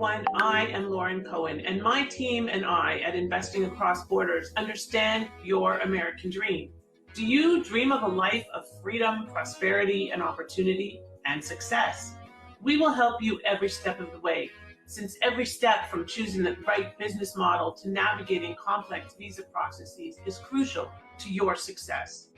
everyone. I am Lauren Cohen, and my team and I at Investing Across Borders understand your American dream. Do you dream of a life of freedom, prosperity, and opportunity and success? We will help you every step of the way, since every step from choosing the right business model to navigating complex visa processes is crucial to your success.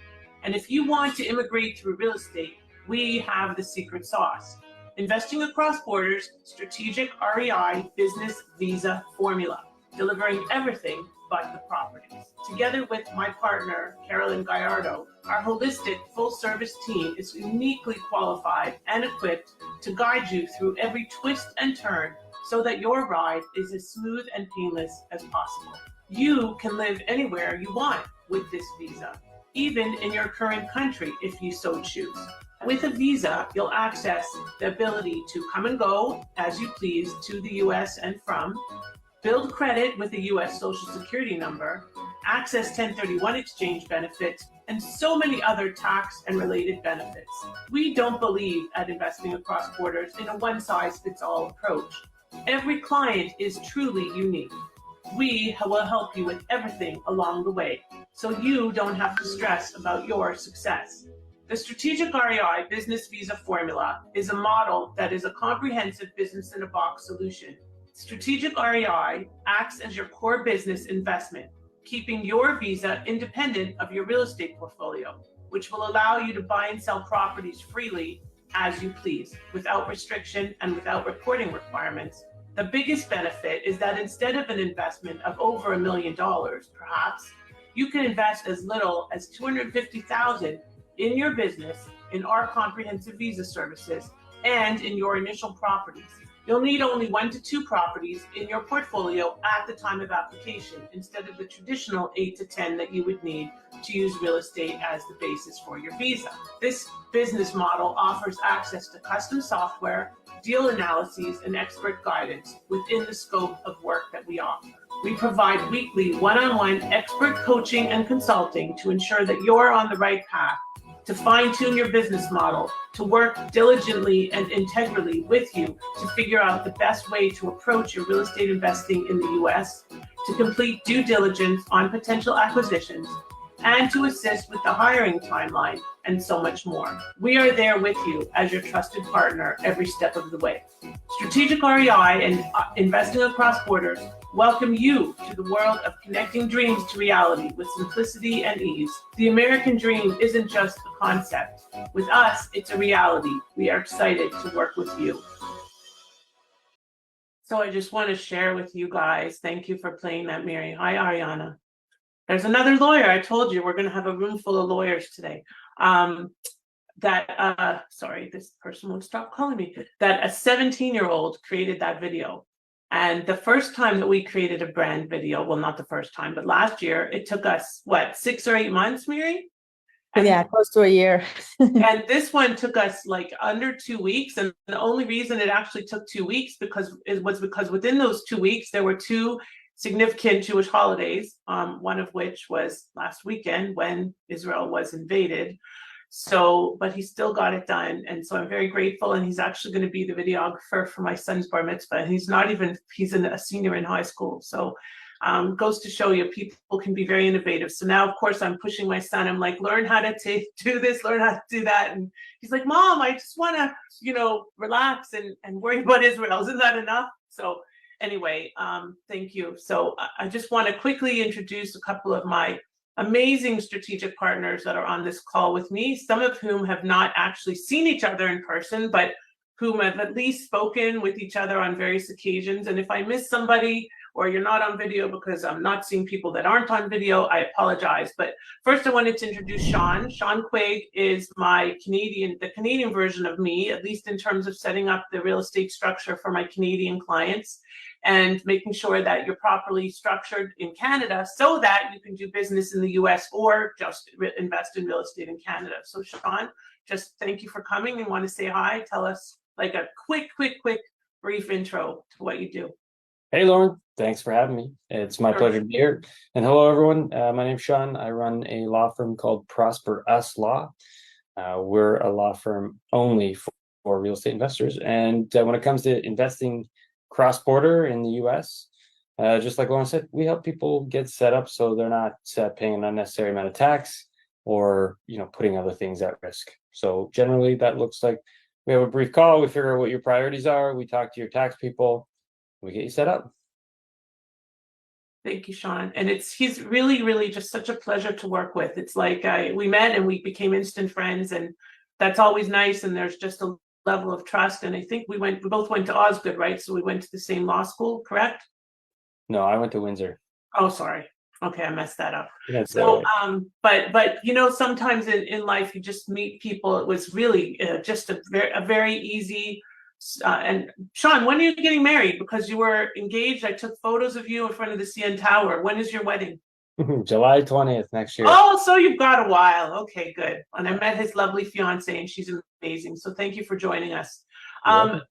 And if you want to immigrate through real estate, we have the secret sauce. Investing Across Borders Strategic REI Business Visa Formula, delivering everything but the properties. Together with my partner, Carolyn Gallardo, our holistic full-service team is uniquely qualified and equipped to guide you through every twist and turn so that your ride is as smooth and painless as possible. You can live anywhere you want with this visa, even in your current country if you so choose. With a visa, you'll access the ability to come and go as you please to the US and from, build credit with a US Social Security number, access 1031 exchange benefits, and so many other tax and related benefits. We don't believe at Investing Across Borders in a one-size-fits-all approach. Every client is truly unique. We will help you with everything along the way, so you don't have to stress about your success. The Strategic REI Business Visa Formula is a model that is a comprehensive business-in-a-box solution. Strategic REI acts as your core business investment, keeping your visa independent of your real estate portfolio, which will allow you to buy and sell properties freely as you please, without restriction and without reporting requirements. The biggest benefit is that instead of an investment of over $1 million, perhaps, you can invest as little as $250,000 in your business, in our comprehensive visa services, and in your initial properties. You'll need only 1 to 2 properties in your portfolio at the time of application, instead of the traditional 8 to 10 that you would need to use real estate as the basis for your visa. This business model offers access to custom software, deal analyses, and expert guidance within the scope of work that we offer. We provide weekly one-on-one expert coaching and consulting to ensure that you're on the right path, to fine-tune your business model, to work diligently and integrally with you to figure out the best way to approach your real estate investing in the US, to complete due diligence on potential acquisitions, and to assist with the hiring timeline, and so much more. We are there with you as your trusted partner every step of the way. Strategic REI and Investing Across Borders welcome you to the world of connecting dreams to reality with simplicity and ease. The American dream isn't just a concept. With us, it's a reality. We are excited to work with you. So I just want to share with you guys, thank you for playing that, Mary. Hi, Ariana. There's another lawyer. I told you we're going to have a room full of lawyers today. Sorry, this person won't stop calling me. That a 17-year-old created that video. And the first time that we created a brand video, well, not the first time, but last year, it took us, what, 6 or 8 months, Mary? Yeah, close to a year. And this one took us like under 2 weeks. And the only reason it actually took 2 weeks was because within those 2 weeks, there were 2 significant Jewish holidays, one of which was last weekend when Israel was invaded. So, but he still got it done. And so I'm very grateful. And he's actually going to be the videographer for my son's bar mitzvah. He's a senior in high school. So goes to show you, people can be very innovative. So now, of course, I'm pushing my son. I'm like, learn how to do this, learn how to do that. And he's like, Mom, I just want to, relax and worry about Israel. Isn't that enough? So anyway, thank you. So I just want to quickly introduce a couple of my amazing strategic partners that are on this call with me, some of whom have not actually seen each other in person, but whom have at least spoken with each other on various occasions. And if I miss somebody or you're not on video because I'm not seeing people that aren't on video, I apologize. But first I wanted to introduce Sean. Sean Quaig is the Canadian version of me, at least in terms of setting up the real estate structure for my Canadian clients and making sure that you're properly structured in Canada so that you can do business in the US or just invest in real estate in Canada. So Sean, just thank you for coming and want to say hi. Tell us like a quick, brief intro to what you do. Hey, Lauren, thanks for having me. It's my pleasure to be here. And hello, everyone. My name's Sean. I run a law firm called Prosper Us Law. We're a law firm only for real estate investors. And when it comes to investing cross-border in the US. Just like Lauren said, we help people get set up so they're not paying an unnecessary amount of tax or putting other things at risk. So generally that looks like we have a brief call, we figure out what your priorities are, we talk to your tax people, we get you set up. Thank you, Sean. And he's really, really just such a pleasure to work with. It's like we met and we became instant friends, and that's always nice. And there's just a level of trust. And I think we both went to Osgood, right? So we went to the same law school, correct? No, I went to Windsor. Oh, sorry. Okay, I messed that up. That's So, but sometimes in life you just meet people. It was really just a very easy. And Sean, when are you getting married? Because you were engaged. I took photos of you in front of the CN Tower. When is your wedding? July 20th next year. Oh, so you've got a while. Okay, good. And I met his lovely fiance, and she's amazing. So thank you for joining us.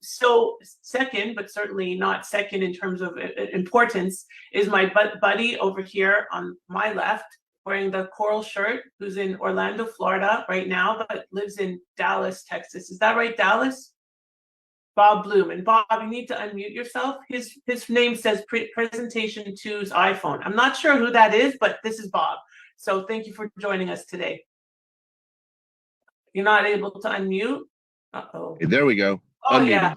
So second, but certainly not second in terms of importance, is my buddy over here on my left, wearing the coral shirt, who's in Orlando, Florida right now, but lives in Dallas, Texas. Is that right, Dallas? Bob Bloom. And Bob, you need to unmute yourself. His name says Presentation 2's iPhone. I'm not sure who that is, but this is Bob. So thank you for joining us today. You're not able to unmute? Uh-oh. Hey, there we go. Oh, Unmuted. yeah.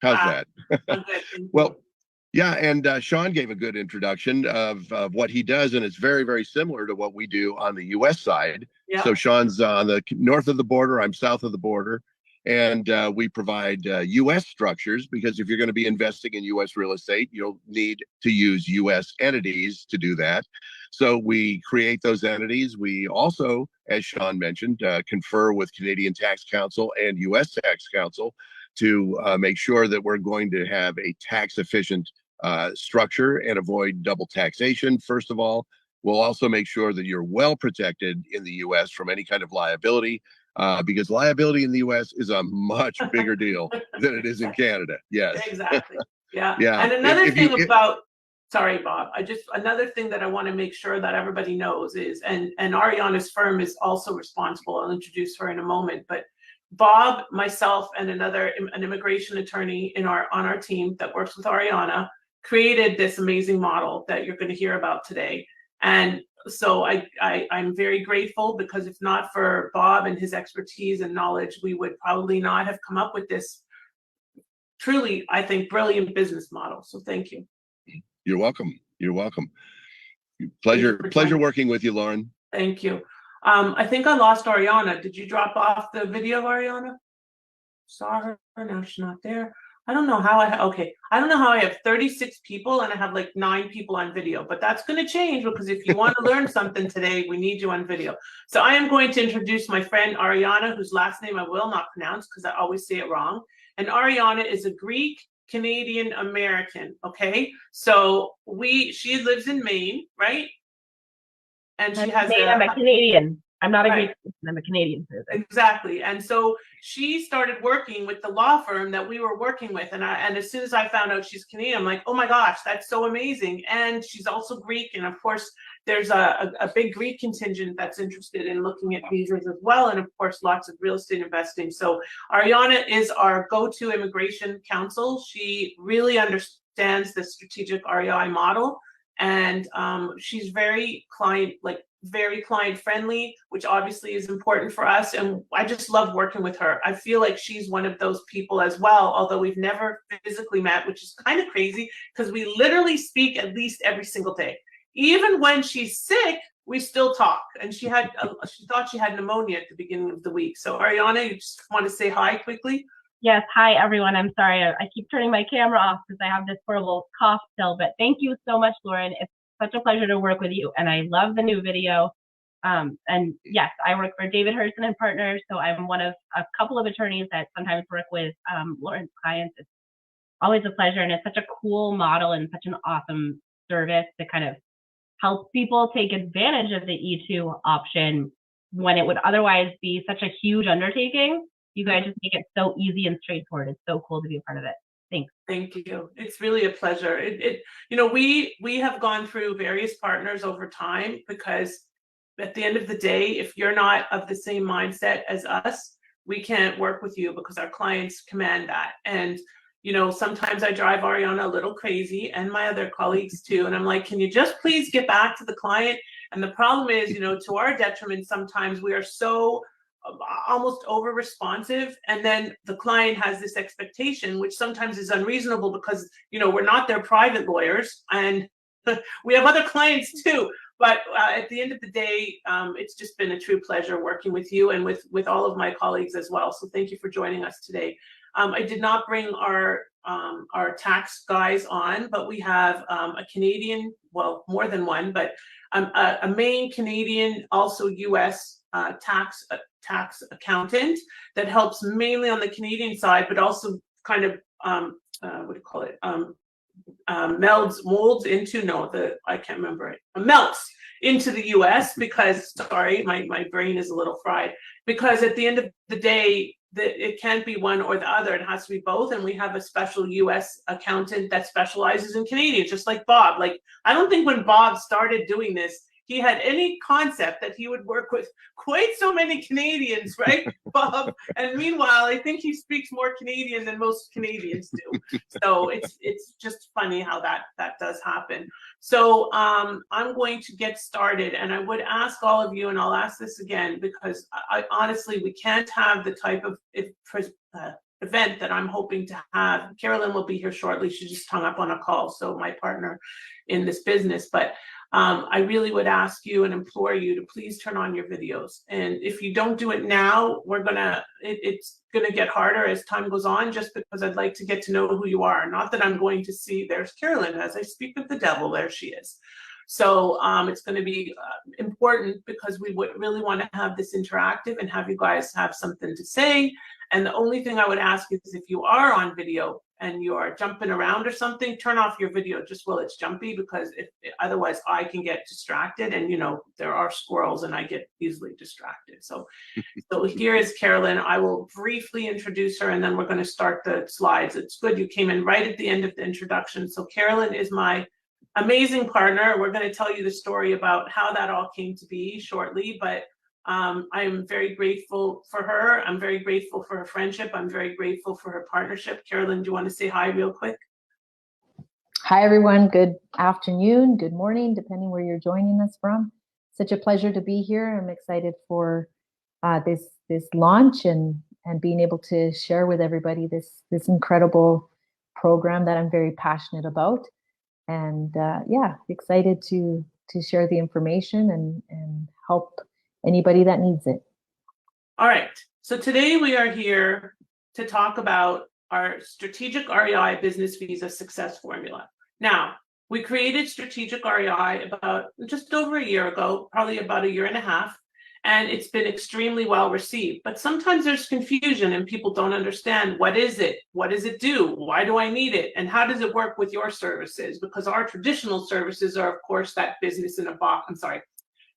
How's that? Good. Well, yeah, and Sean gave a good introduction of what he does, and it's very, very similar to what we do on the U.S. side. Yeah. So Sean's on the north of the border, I'm south of the border, and we provide U.S. structures, because if you're going to be investing in U.S. real estate, you'll need to use U.S. entities to do that. So we create those entities. We also, as Sean mentioned, confer with Canadian Tax Council and U.S. Tax Council to make sure that we're going to have a tax efficient structure and avoid double taxation. First of all, we'll also make sure that you're well protected in the U.S. from any kind of liability, because liability in the U.S. is a much bigger deal than it is in Canada. Yes. Exactly. Yeah. Yeah. And another thing about, sorry, Bob, another thing that I want to make sure that everybody knows is, and Ariana's firm is also responsible. I'll introduce her in a moment, but Bob, myself, and an immigration attorney on our team that works with Ariana created this amazing model that you're going to hear about today. And so I'm very grateful, because if not for Bob and his expertise and knowledge, we would probably not have come up with this truly, I think, brilliant business model. So thank you. You're welcome. You're welcome. Pleasure working with you, Lauren. Thank you. I think I lost Ariana. Did you drop off the video, Ariana? Saw her, now she's not there. I don't know how I don't know how I have 36 people and I have like 9 people on video, but that's going to change, because if you want to learn something today, we need you on video. So I am going to introduce my friend Ariana, whose last name I will not pronounce because I always say it wrong. And Ariana is a Greek Canadian American. Okay, so she lives in Maine, right? And she has I'm a Canadian. I'm not a Right. Greek person, I'm a Canadian person. Exactly. And so she started working with the law firm that we were working with. And as soon as I found out she's Canadian, I'm like, oh my gosh, that's so amazing. And she's also Greek. And of course, there's a big Greek contingent that's interested in looking at visas as well. And of course, lots of real estate investing. So Ariana is our go-to immigration counsel. She really understands the strategic REI model. And she's very client friendly, which obviously is important for us. And I just love working with her. I feel like she's one of those people as well, although we've never physically met, which is kind of crazy because we literally speak at least every single day. Even when she's sick, we still talk. And she thought she had pneumonia at the beginning of the week. So Ariana, you just want to say hi quickly? Yes, hi everyone. I'm sorry, I keep turning my camera off because I have this horrible cough still, but thank you so much, Lauren. It's such a pleasure to work with you, and I love the new video. And yes, I work for David Hurston and Partners, so I'm one of a couple of attorneys that sometimes work with Lauren's clients. It's always a pleasure, and it's such a cool model and such an awesome service to kind of help people take advantage of the E2 option when it would otherwise be such a huge undertaking. You guys just make it so easy and straightforward. It's so cool to be a part of it. Thanks. Thank you. It's really a pleasure. We have gone through various partners over time, because at the end of the day, if you're not of the same mindset as us, we can't work with you because our clients command that. And sometimes I drive Ariana a little crazy and my other colleagues too. And I'm like, can you just please get back to the client? And the problem is, to our detriment, sometimes we are so almost over responsive. And then the client has this expectation, which sometimes is unreasonable because, we're not their private lawyers and we have other clients too. But at the end of the day, it's just been a true pleasure working with you and with all of my colleagues as well. So thank you for joining us today. I did not bring our tax guys on, but we have a Canadian, well, more than one, but a main Canadian, also U.S. tax accountant that helps mainly on the Canadian side, but also kind of molds into melts into the US because, sorry, my brain is a little fried, because at the end of the day, it can't be one or the other. It has to be both. And we have a special US accountant that specializes in Canadian, just like Bob. Like, I don't think when Bob started doing this, he had any concept that he would work with quite so many Canadians, right, Bob? And meanwhile, I think he speaks more Canadian than most Canadians do. So it's just funny how that does happen. So I'm going to get started, and I would ask all of you, and I'll ask this again, because I honestly, we can't have the type of event that I'm hoping to have. Carolyn will be here shortly. She just hung up on a call, so my partner in this business. But I really would ask you and implore you to please turn on your videos. And if you don't do it now, it's gonna get harder as time goes on, just because I'd like to get to know who you are. Not that I'm going to see, there's Carolyn, as I speak of the devil, there she is. So it's going to be important because we would really want to have this interactive and have you guys have something to say. And the only thing I would ask is, if you are on video and you are jumping around or something, turn off your video just while it's jumpy, because otherwise I can get distracted, and there are squirrels and I get easily distracted. So here is Carolyn. I will briefly introduce her and then we're going to start the slides. It's good you came in right at the end of the introduction. So Carolyn is my amazing partner. We're going to tell you the story about how that all came to be shortly, but I'm very grateful for her. I'm very grateful for her friendship. I'm very grateful for her partnership. Carolyn, do you want to say hi real quick? Hi, everyone. Good afternoon, good morning, depending where you're joining us from. Such a pleasure to be here. I'm excited for this launch and being able to share with everybody this incredible program that I'm very passionate about. And yeah, excited to share the information and help anybody that needs it. All right. So today we are here to talk about our Strategic REI Business Visa Success Formula. Now, we created Strategic REI about just over a year ago, probably about a year and a half, and it's been extremely well received. But sometimes there's confusion and people don't understand, what is it? What does it do? Why do I need it? And how does it work with your services? Because our traditional services are, of course, that business in a box. I'm sorry,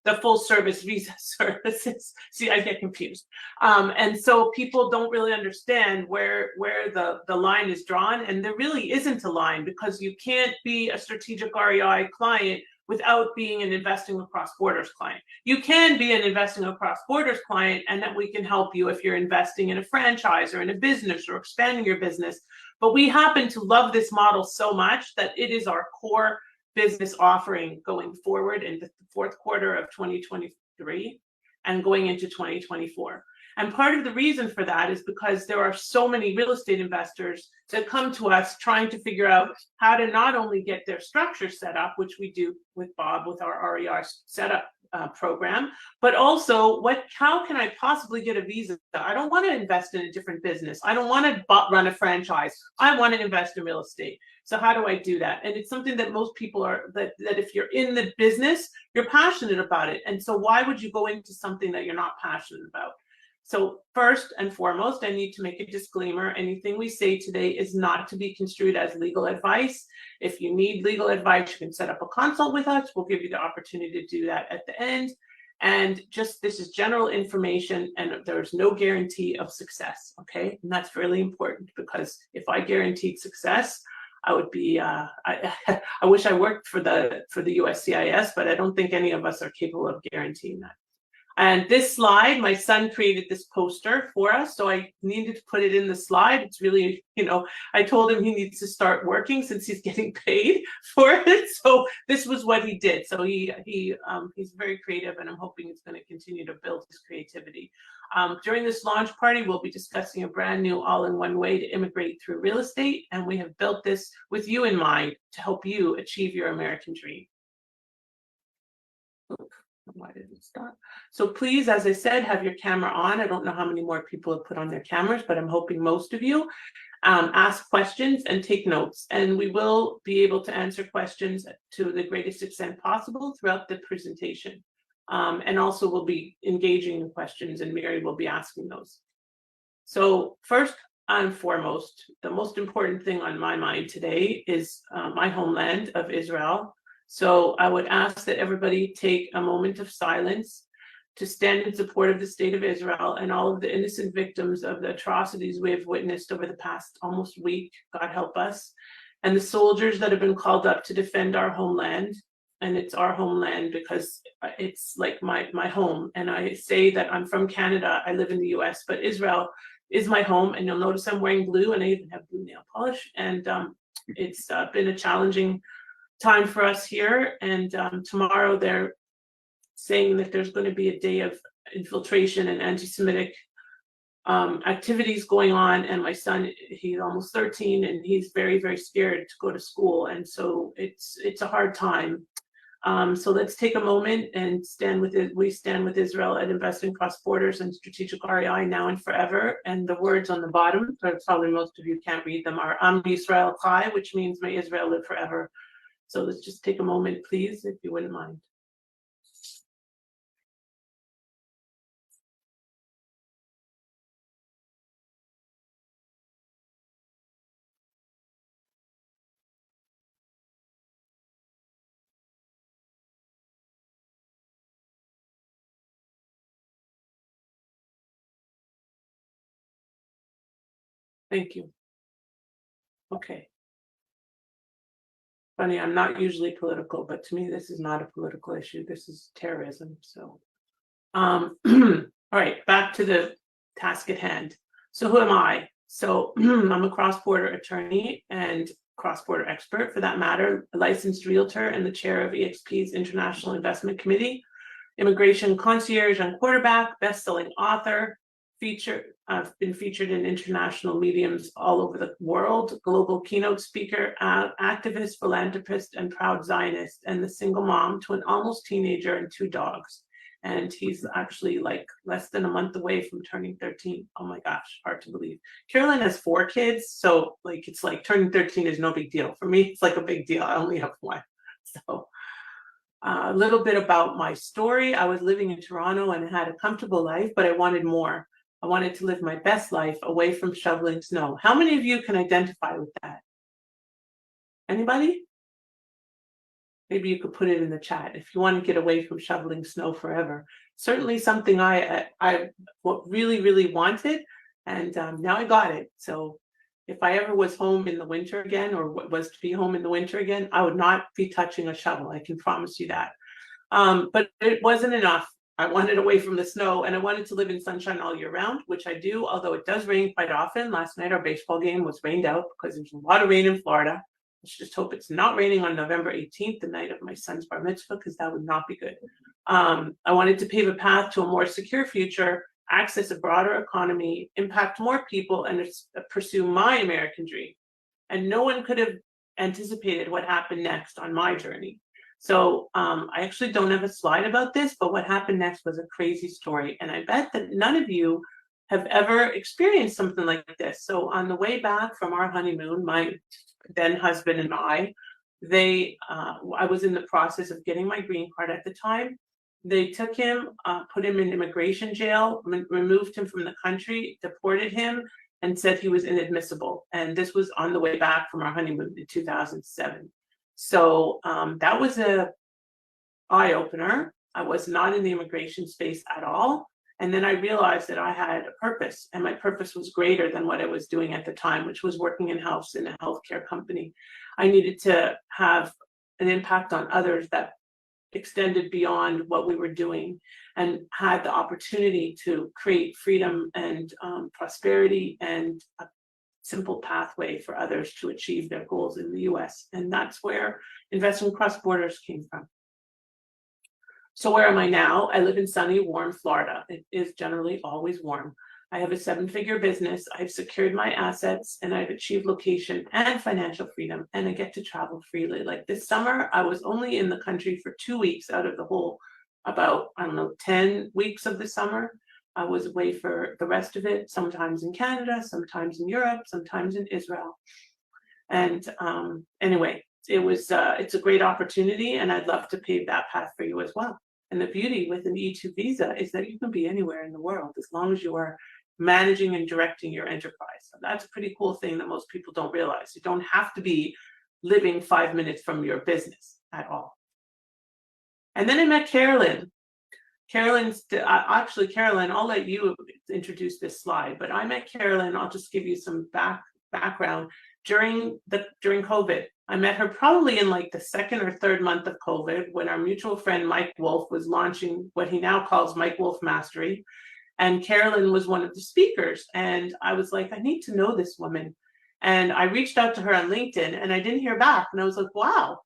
the full service visa services. See, I get confused. And so people don't really understand where the line is drawn. And there really isn't a line, because you can't be a Strategic REI client without being an Investing Across Borders client. You can be an Investing Across Borders client, and that we can help you if you're investing in a franchise or in a business or expanding your business. But we happen to love this model so much that it is our core business offering going forward in the fourth quarter of 2023 and going into 2024. And part of the reason for that is because there are so many real estate investors that come to us trying to figure out how to not only get their structure set up, which we do with Bob with our REI setup program, but also how can I possibly get a visa? I don't want to invest in a different business. I don't want to run a franchise. I want to invest in real estate. So how do I do that? And it's something that most people that if you're in the business, you're passionate about it. And so why would you go into something that you're not passionate about? So first and foremost, I need to make a disclaimer. Anything we say today is not to be construed as legal advice. If you need legal advice, you can set up a consult with us. We'll give you the opportunity to do that at the end. And just, this is general information, and there's no guarantee of success, okay? And that's really important, because if I guaranteed success, I would be, I wish I worked for the USCIS, but I don't think any of us are capable of guaranteeing that. And this slide, my son created this poster for us, so I needed to put it in the slide. It's really, I told him he needs to start working since he's getting paid for it. So this was what he did. So he's very creative, and I'm hoping he's going to continue to build his creativity. During this launch party, we'll be discussing a brand new all-in-one way to immigrate through real estate, and we have built this with you in mind to help you achieve your American dream. Why did it stop? So please, as I said, have your camera on. I don't know how many more people have put on their cameras, but I'm hoping most of you. Ask questions and take notes, and we will be able to answer questions to the greatest extent possible throughout the presentation. And also we'll be engaging in questions, and Mary will be asking those. So first and foremost, the most important thing on my mind today is my homeland of Israel. So I would ask that everybody take a moment of silence to stand in support of the state of Israel and all of the innocent victims of the atrocities we have witnessed over the past almost week, God help us, and the soldiers that have been called up to defend our homeland. And it's our homeland because it's like my home. And I say that I'm from Canada, I live in the US, but Israel is my home. And you'll notice I'm wearing blue, and I even have blue nail polish. And it's been a challenging time for us here, and tomorrow they're saying that there's going to be a day of infiltration and anti-Semitic activities going on, and my son, he's almost 13, and he's very, very scared to go to school, and so it's a hard time. So let's take a moment and stand with it. We stand with Israel at Investing Cross Borders and Strategic REI now and forever. And the words on the bottom, probably most of you can't read them, are Am Yisrael Chai, which means may Israel live forever. So let's just take a moment, please, if you wouldn't mind. Thank you. Okay. Funny, I'm not usually political, but to me, this is not a political issue. This is terrorism. So, all right, back to the task at hand. So who am I? So I'm a cross-border attorney and cross-border expert, for that matter, a licensed realtor and the chair of EXP's International Investment Committee, immigration concierge and quarterback, best-selling author, I've been featured in international mediums all over the world, global keynote speaker, activist, philanthropist, and proud Zionist, and the single mom to an almost teenager and 2 dogs. And he's actually like less than a month away from turning 13. Oh my gosh, hard to believe. Carolyn has 4 kids, so like it's like turning 13 is no big deal. For me, it's like a big deal. I only have 1. So a little bit about my story. I was living in Toronto and had a comfortable life, but I wanted more. I wanted to live my best life away from shoveling snow. How many of you can identify with that? Anybody? Maybe you could put it in the chat if you want to get away from shoveling snow forever. Certainly something I really, really wanted, and now I got it. So if I ever was home in the winter again, or was to be home in the winter again, I would not be touching a shovel. I can promise you that. But it wasn't enough. I wanted away from the snow, and I wanted to live in sunshine all year round, which I do, although it does rain quite often. Last night, our baseball game was rained out because there's a lot of rain in Florida. Let's just hope it's not raining on November 18th, the night of my son's bar mitzvah, because that would not be good. I wanted to pave a path to a more secure future, access a broader economy, impact more people, and pursue my American dream. And no one could have anticipated what happened next on my journey. So I actually don't have a slide about this, but what happened next was a crazy story. And I bet that none of you have ever experienced something like this. So on the way back from our honeymoon, my then husband and I was in the process of getting my green card at the time. They took him, put him in immigration jail, removed him from the country, deported him, and said he was inadmissible. And this was on the way back from our honeymoon in 2007. So that was a eye-opener. I was not in the immigration space at all. And then I realized that I had a purpose, and my purpose was greater than what I was doing at the time, which was working in-house in a healthcare company. I needed to have an impact on others that extended beyond what we were doing and had the opportunity to create freedom and prosperity and a simple pathway for others to achieve their goals in the US. And that's where Investing Across Borders came from. So where am I now? I live in sunny, warm Florida. It is generally always warm. I have a 7-figure business. I've secured my assets and I've achieved location and financial freedom, and I get to travel freely. Like this summer, I was only in the country for 2 weeks out of the whole about, 10 weeks of the summer. I was away for the rest of it, sometimes in Canada, sometimes in Europe, sometimes in Israel. And anyway, it's a great opportunity, and I'd love to pave that path for you as well. And the beauty with an E2 visa is that you can be anywhere in the world as long as you are managing and directing your enterprise. So that's a pretty cool thing that most people don't realize. You don't have to be living 5 minutes from your business at all. And then I met Carolyn. Actually, Carolyn, I'll let you introduce this slide, but I met Carolyn. I'll just give you some background. During COVID, I met her probably in like the 2nd or 3rd month of COVID, when our mutual friend Mike Wolf was launching what he now calls Mike Wolf Mastery. And Carolyn was one of the speakers. And I was like, I need to know this woman. And I reached out to her on LinkedIn and I didn't hear back. And I was like, wow,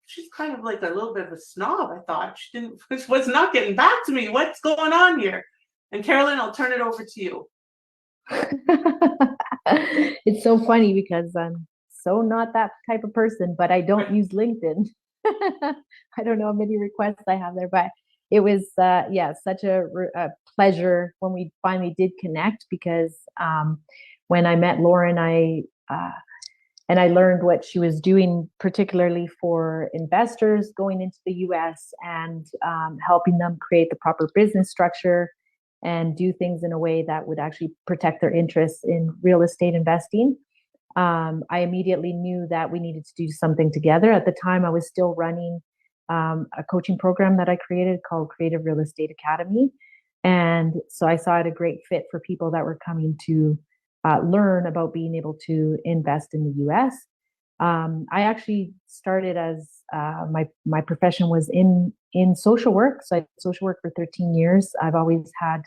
she's kind of like a little bit of a snob. I thought she was not getting back to me. What's going on here? And Carolyn, I'll turn it over to you. It's so funny because I'm so not that type of person, but I don't use LinkedIn. I don't know how many requests I have there, but it was, such a pleasure when we finally did connect, because when I met Lauren, and I learned what she was doing, particularly for investors going into the US and helping them create the proper business structure and do things in a way that would actually protect their interests in real estate investing. I immediately knew that we needed to do something together. At the time, I was still running a coaching program that I created called Creative Real Estate Academy. And so I saw it a great fit for people that were coming to learn about being able to invest in the US. I actually started as my profession was in social work. So I did social work for 13 years. I've always had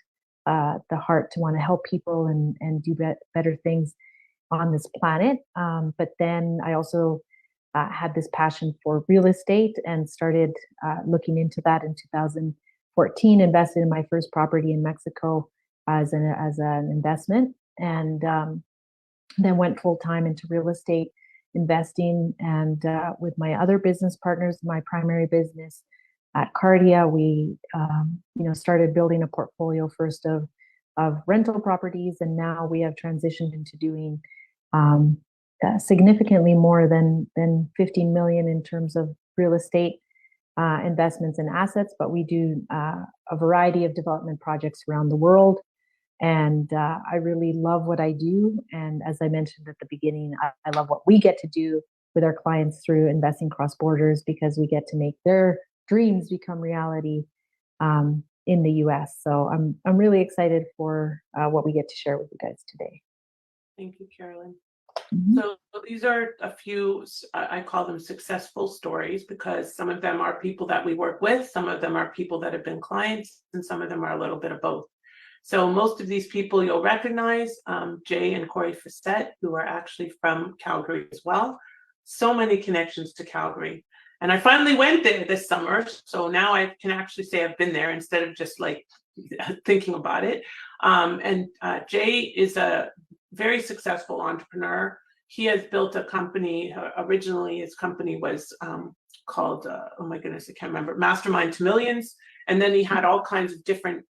the heart to want to help people and do better things on this planet. But then I also had this passion for real estate and started looking into that in 2014, invested in my first property in Mexico as an investment, and then went full time into real estate investing. And with my other business partners, my primary business at Cardia, we started building a portfolio first of rental properties, and now we have transitioned into doing significantly more than 15 million in terms of real estate investments and assets. But we do a variety of development projects around the world. And I really love what I do. And as I mentioned at the beginning, I love what we get to do with our clients through Investing Cross Borders, because we get to make their dreams become reality in the US. So I'm really excited for what we get to share with you guys today. Thank you, Carolyn. Mm-hmm. So these are a few, I call them successful stories, because some of them are people that we work with, some of them are people that have been clients, and some of them are a little bit of both. So most of these people you'll recognize, Jay and Corey Facette, who are actually from Calgary as well. So many connections to Calgary. And I finally went there this summer. So now I can actually say I've been there instead of just like thinking about it. And Jay is a very successful entrepreneur. He has built a company. Originally, his company was called, oh my goodness, I can't remember, Mastermind to Millions. And then he had all kinds of different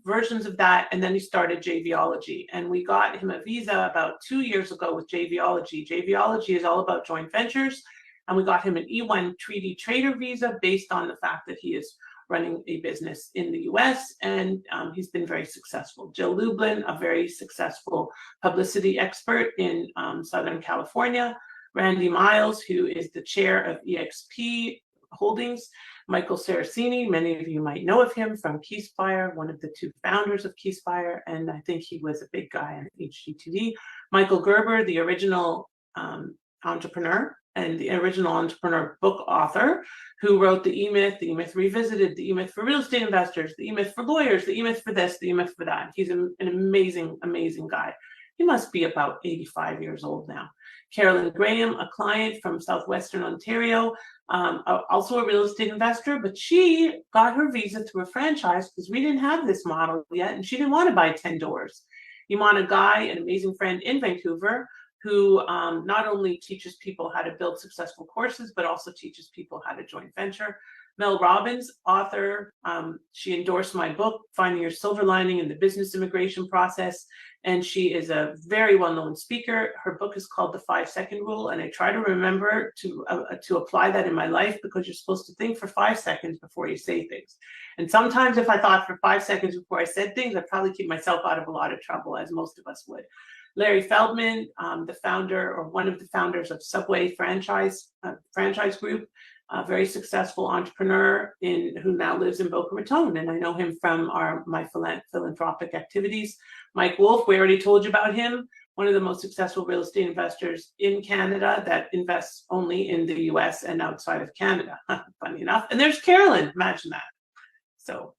versions of that. And then he started JVology. And we got him a visa about 2 years ago with JVology. JVology is all about joint ventures. And we got him an E1 treaty trader visa based on the fact that he is running a business in the US, and he's been very successful. Jill Lublin, a very successful publicity expert in Southern California. Randy Miles, who is the chair of EXP Holdings. Michael Saracini, many of you might know of him from Keyspire, one of the 2 founders of Keyspire, and I think he was a big guy on HGTV. Michael Gerber, the original entrepreneur and the original entrepreneur book author, who wrote the E-Myth, the E-Myth Revisited, the E-Myth for real estate investors, the E-Myth for lawyers, the E-Myth for this, the E-Myth for that. He's an amazing, amazing guy. He must be about 85 years old now. Carolyn Graham, a client from Southwestern Ontario, also a real estate investor, but she got her visa through a franchise because we didn't have this model yet, and she didn't want to buy 10 doors. Imana Guy, an amazing friend in Vancouver, who not only teaches people how to build successful courses, but also teaches people how to joint venture. Mel Robbins, author, she endorsed my book, Finding Your Silver Lining in the Business Immigration Process, and she is a very well-known speaker. Her book is called The 5-Second Rule, and I try to remember to apply that in my life, because you're supposed to think for 5 seconds before you say things. And sometimes if I thought for 5 seconds before I said things, I'd probably keep myself out of a lot of trouble, as most of us would. Larry Feldman, the founder or one of the founders of Subway franchise group, a very successful entrepreneur who now lives in Boca Raton, and I know him from my philanthropic activities. Mike Wolf, we already told you about him, one of the most successful real estate investors in Canada that invests only in the US and outside of Canada, funny enough. And there's Carolyn, imagine that. So,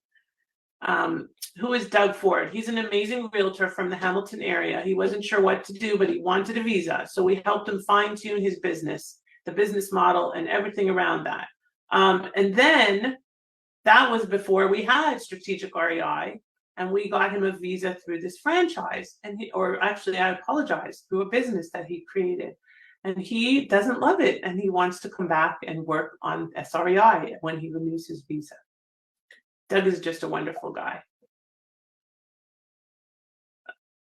who is Doug Ford? He's an amazing realtor from the Hamilton area. He wasn't sure what to do, but he wanted a visa. So we helped him fine-tune his business, the business model, and everything around that. And then that was before we had Strategic REI, and we got him a visa through this franchise. Or actually, I apologize, through a business that he created. And he doesn't love it, and he wants to come back and work on SREI when he renews his visa. Doug is just a wonderful guy.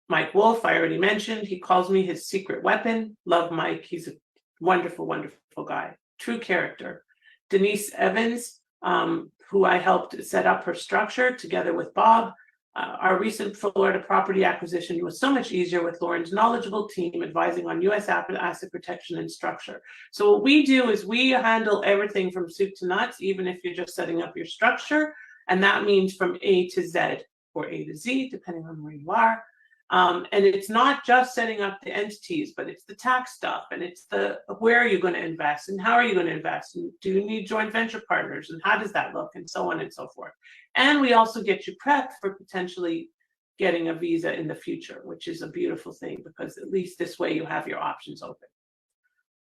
Mike Wolf, I already mentioned, he calls me his secret weapon. Love Mike, he's a wonderful, wonderful guy, true character. Denise Evans, who I helped set up her structure together with Bob. Our recent Florida property acquisition was so much easier with Lauren's knowledgeable team advising on U.S. asset protection and structure. So what we do is we handle everything from soup to nuts, even if you're just setting up your structure. And that means from A to Z, or A to Z, depending on where you are. And it's not just setting up the entities, but it's the tax stuff, and it's the where are you going to invest, and how are you going to invest, and do you need joint venture partners, and how does that look, and so on and so forth. And we also get you prepped for potentially getting a visa in the future, which is a beautiful thing, because at least this way you have your options open.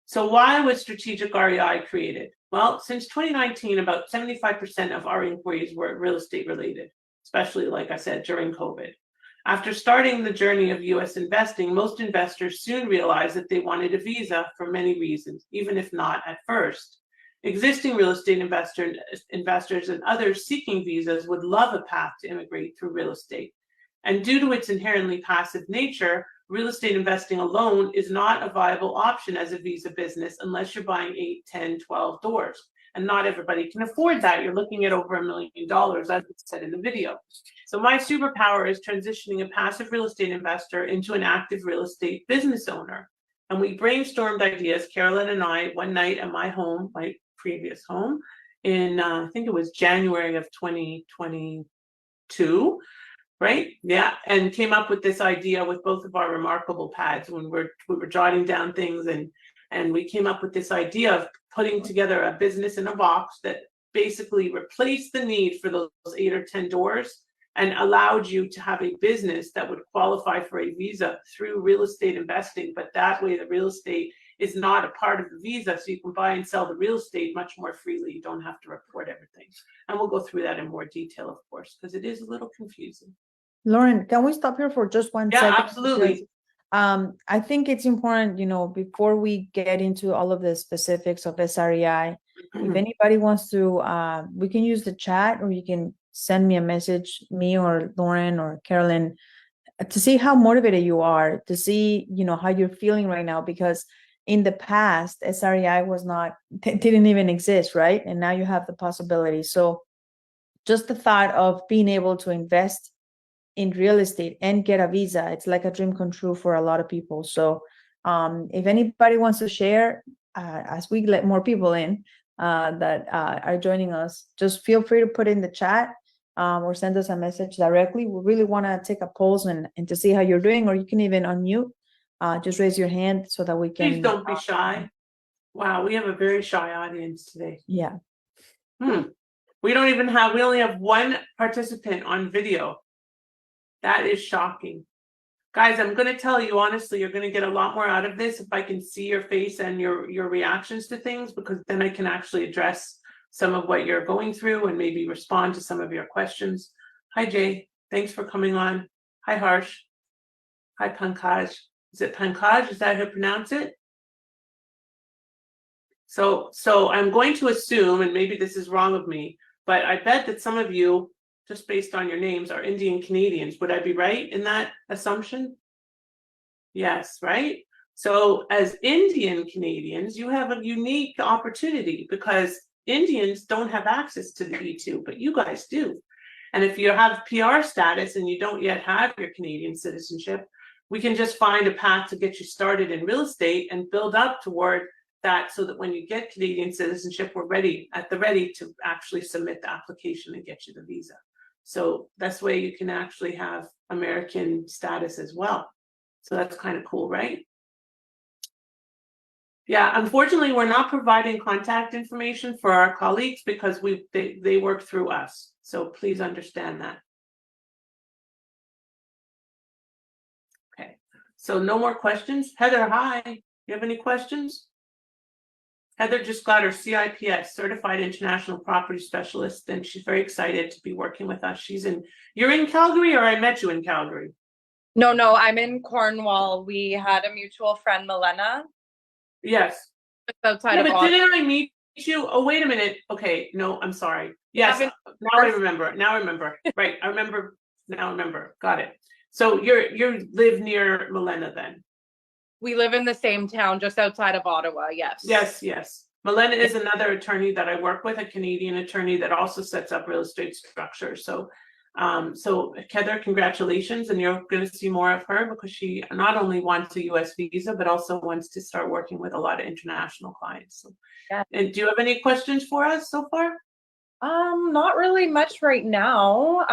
So why was Strategic REI created? Well, since 2019, about 75% of our inquiries were real estate related, especially, like I said, during COVID. After starting the journey of U.S. investing, most investors soon realized that they wanted a visa for many reasons, even if not at first. Existing real estate investors and others seeking visas would love a path to immigrate through real estate. And due to its inherently passive nature, real estate investing alone is not a viable option as a visa business unless you're buying 8, 10, 12 doors. And not everybody can afford that. You're looking at over $1 million, as I said in the video. So my superpower is transitioning a passive real estate investor into an active real estate business owner. And we brainstormed ideas, Carolyn and I, one night at my home, my previous home, in I think it was January of 2022, right? Yeah, and came up with this idea with both of our remarkable pads when we were jotting down things, and we came up with this idea of putting together a business in a box that basically replaced the need for those 8 or 10 doors and allowed you to have a business that would qualify for a visa through real estate investing. But that way the real estate is not a part of the visa, so you can buy and sell the real estate much more freely. You don't have to report everything. And we'll go through that in more detail, of course, because it is a little confusing. Lauren, can we stop here for just one second? Yeah, absolutely. Because, I think it's important, before we get into all of the specifics of SREI, if anybody wants to, we can use the chat, or you can send me a message, me or Lauren or Carolyn, to see how motivated you are, to see, how you're feeling right now, because in the past, SREI didn't even exist, right? And now you have the possibility. So just the thought of being able to invest in real estate and get a visa, it's like a dream come true for a lot of people. So if anybody wants to share, as we let more people in that are joining us, just feel free to put in the chat or send us a message directly. We really want to take a pulse and to see how you're doing, or you can even unmute. Just raise your hand so that we can. Please don't be shy. Wow, we have a very shy audience today. Yeah. We only have one participant on video. That is shocking. Guys, I'm going to tell you honestly, you're going to get a lot more out of this if I can see your face and your reactions to things, because then I can actually address some of what you're going through and maybe respond to some of your questions. Hi, Jay. Thanks for coming on. Hi, Harsh. Hi, Pankaj. Is it Pankaj? Is that how you pronounce it? So I'm going to assume, and maybe this is wrong of me, but I bet that some of you, just based on your names, are Indian Canadians. Would I be right in that assumption? Yes, right? So as Indian Canadians, you have a unique opportunity because Indians don't have access to the E2, but you guys do. And if you have PR status and you don't yet have your Canadian citizenship, we can just find a path to get you started in real estate and build up toward that, so that when you get Canadian citizenship, we're ready to actually submit the application and get you the visa. So that's way you can actually have American status as well. So that's kind of cool, right? Yeah, unfortunately, we're not providing contact information for our colleagues because they work through us. So please understand that. Okay, so no more questions. Heather, hi. You have any questions? Heather just got her CIPS, Certified International Property Specialist, and she's very excited to be working with us. You're in Calgary, or I met you in Calgary? No, I'm in Cornwall. We had a mutual friend, Milena. Yes. Just outside Yeah, of but didn't I meet you? Oh, wait a minute. Okay, no, I'm sorry. Yes, now I remember. Right, I remember. Now I remember. Got it. So you live near Milena then? We live in the same town, just outside of Ottawa. Yes. Yes. Milena is another attorney that I work with, a Canadian attorney that also sets up real estate structures. So Heather, congratulations, and you're going to see more of her because she not only wants a U.S. visa, but also wants to start working with a lot of international clients. So, yeah. And do you have any questions for us so far? Not really much right now.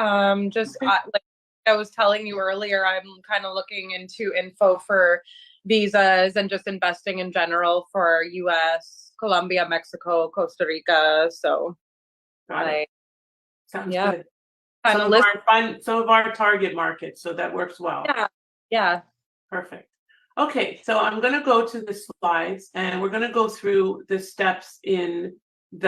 Just okay. like I was telling you earlier, I'm kind of looking into info for visas and just investing in general for U.S., Colombia, Mexico, Costa Rica. So, Sounds good. Some of our target markets, so that works well. Yeah. Perfect. Okay, so I'm going to go to the slides, and we're going to go through the steps in this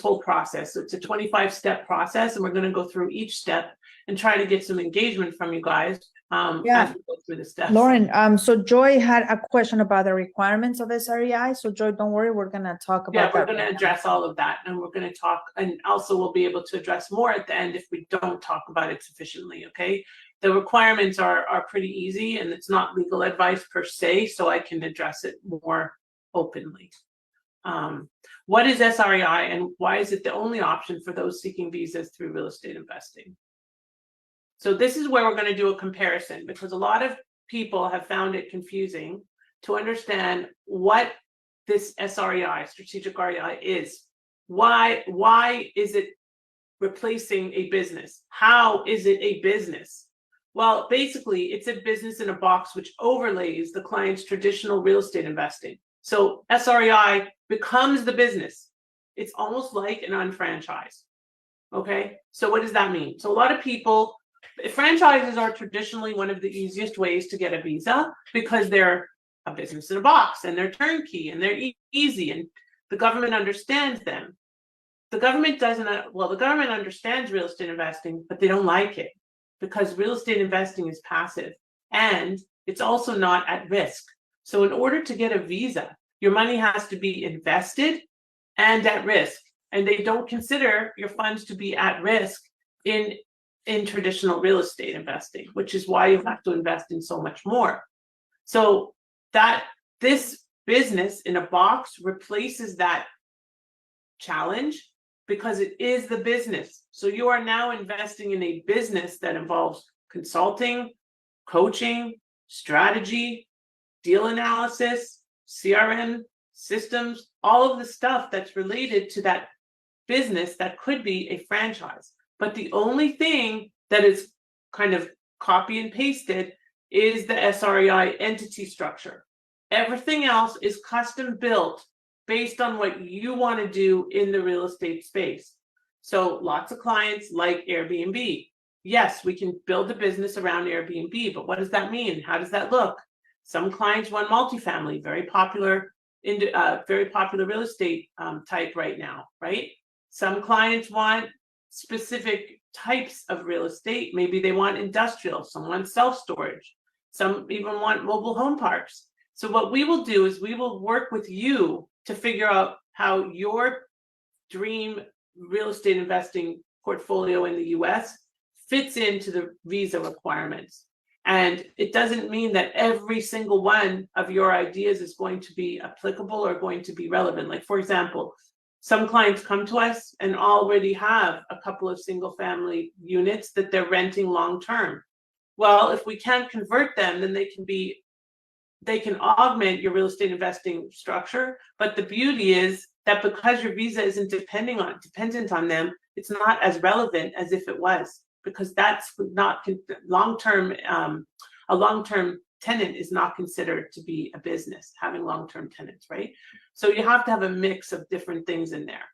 whole process. So it's a 25-step process, and we're going to go through each step and try to get some engagement from you guys as we go through the steps. Lauren, so Joy had a question about the requirements of SREI. So Joy, don't worry, we're going to talk about that. Yeah, we're going to address all of that, and we're going to talk, and also we'll be able to address more at the end if we don't talk about it sufficiently, okay? The requirements are pretty easy, and it's not legal advice per se, so I can address it more openly. What is SREI, and why is it the only option for those seeking visas through real estate investing? So this is where we're going to do a comparison, because a lot of people have found it confusing to understand what this SREI, strategic REI, is. Why is it replacing a business? How is it a business? Well, basically, it's a business in a box which overlays the client's traditional real estate investing. So SREI becomes the business. It's almost like an unfranchise. Okay, so what does that mean? So a lot of people, franchises are traditionally one of the easiest ways to get a visa because they're a business in a box and they're turnkey and they're easy, and the government understands them. The government doesn't, well, the government understands real estate investing, but they don't like it because real estate investing is passive and it's also not at risk. So in order to get a visa, your money has to be invested and at risk, and they don't consider your funds to be at risk in traditional real estate investing, which is why you have to invest in so much more. So that this business in a box replaces that challenge because it is the business. So you are now investing in a business that involves consulting, coaching, strategy, deal analysis, CRM, systems, all of the stuff that's related to that business that could be a franchise. But the only thing that is kind of copy and pasted is the SREI entity structure. Everything else is custom built based on what you want to do in the real estate space. So lots of clients like Airbnb. Yes, we can build a business around Airbnb, but what does that mean? How does that look? Some clients want multifamily, very popular real estate type right now, right? Some clients want specific types of real estate. Maybe they want industrial, some want self-storage, some even want mobile home parks. So what we will do is we will work with you to figure out how your dream real estate investing portfolio in the US fits into the visa requirements. And it doesn't mean that every single one of your ideas is going to be applicable or going to be relevant. Like, for example, some clients come to us and already have a couple of single family units that they're renting long term. Well, if we can't convert them, then they can augment your real estate investing structure. But the beauty is that because your visa isn't dependent on them, it's not as relevant as if it was, because that's not long-term. A long-term tenant is not considered to be a business, having long-term tenants, right? So you have to have a mix of different things in there.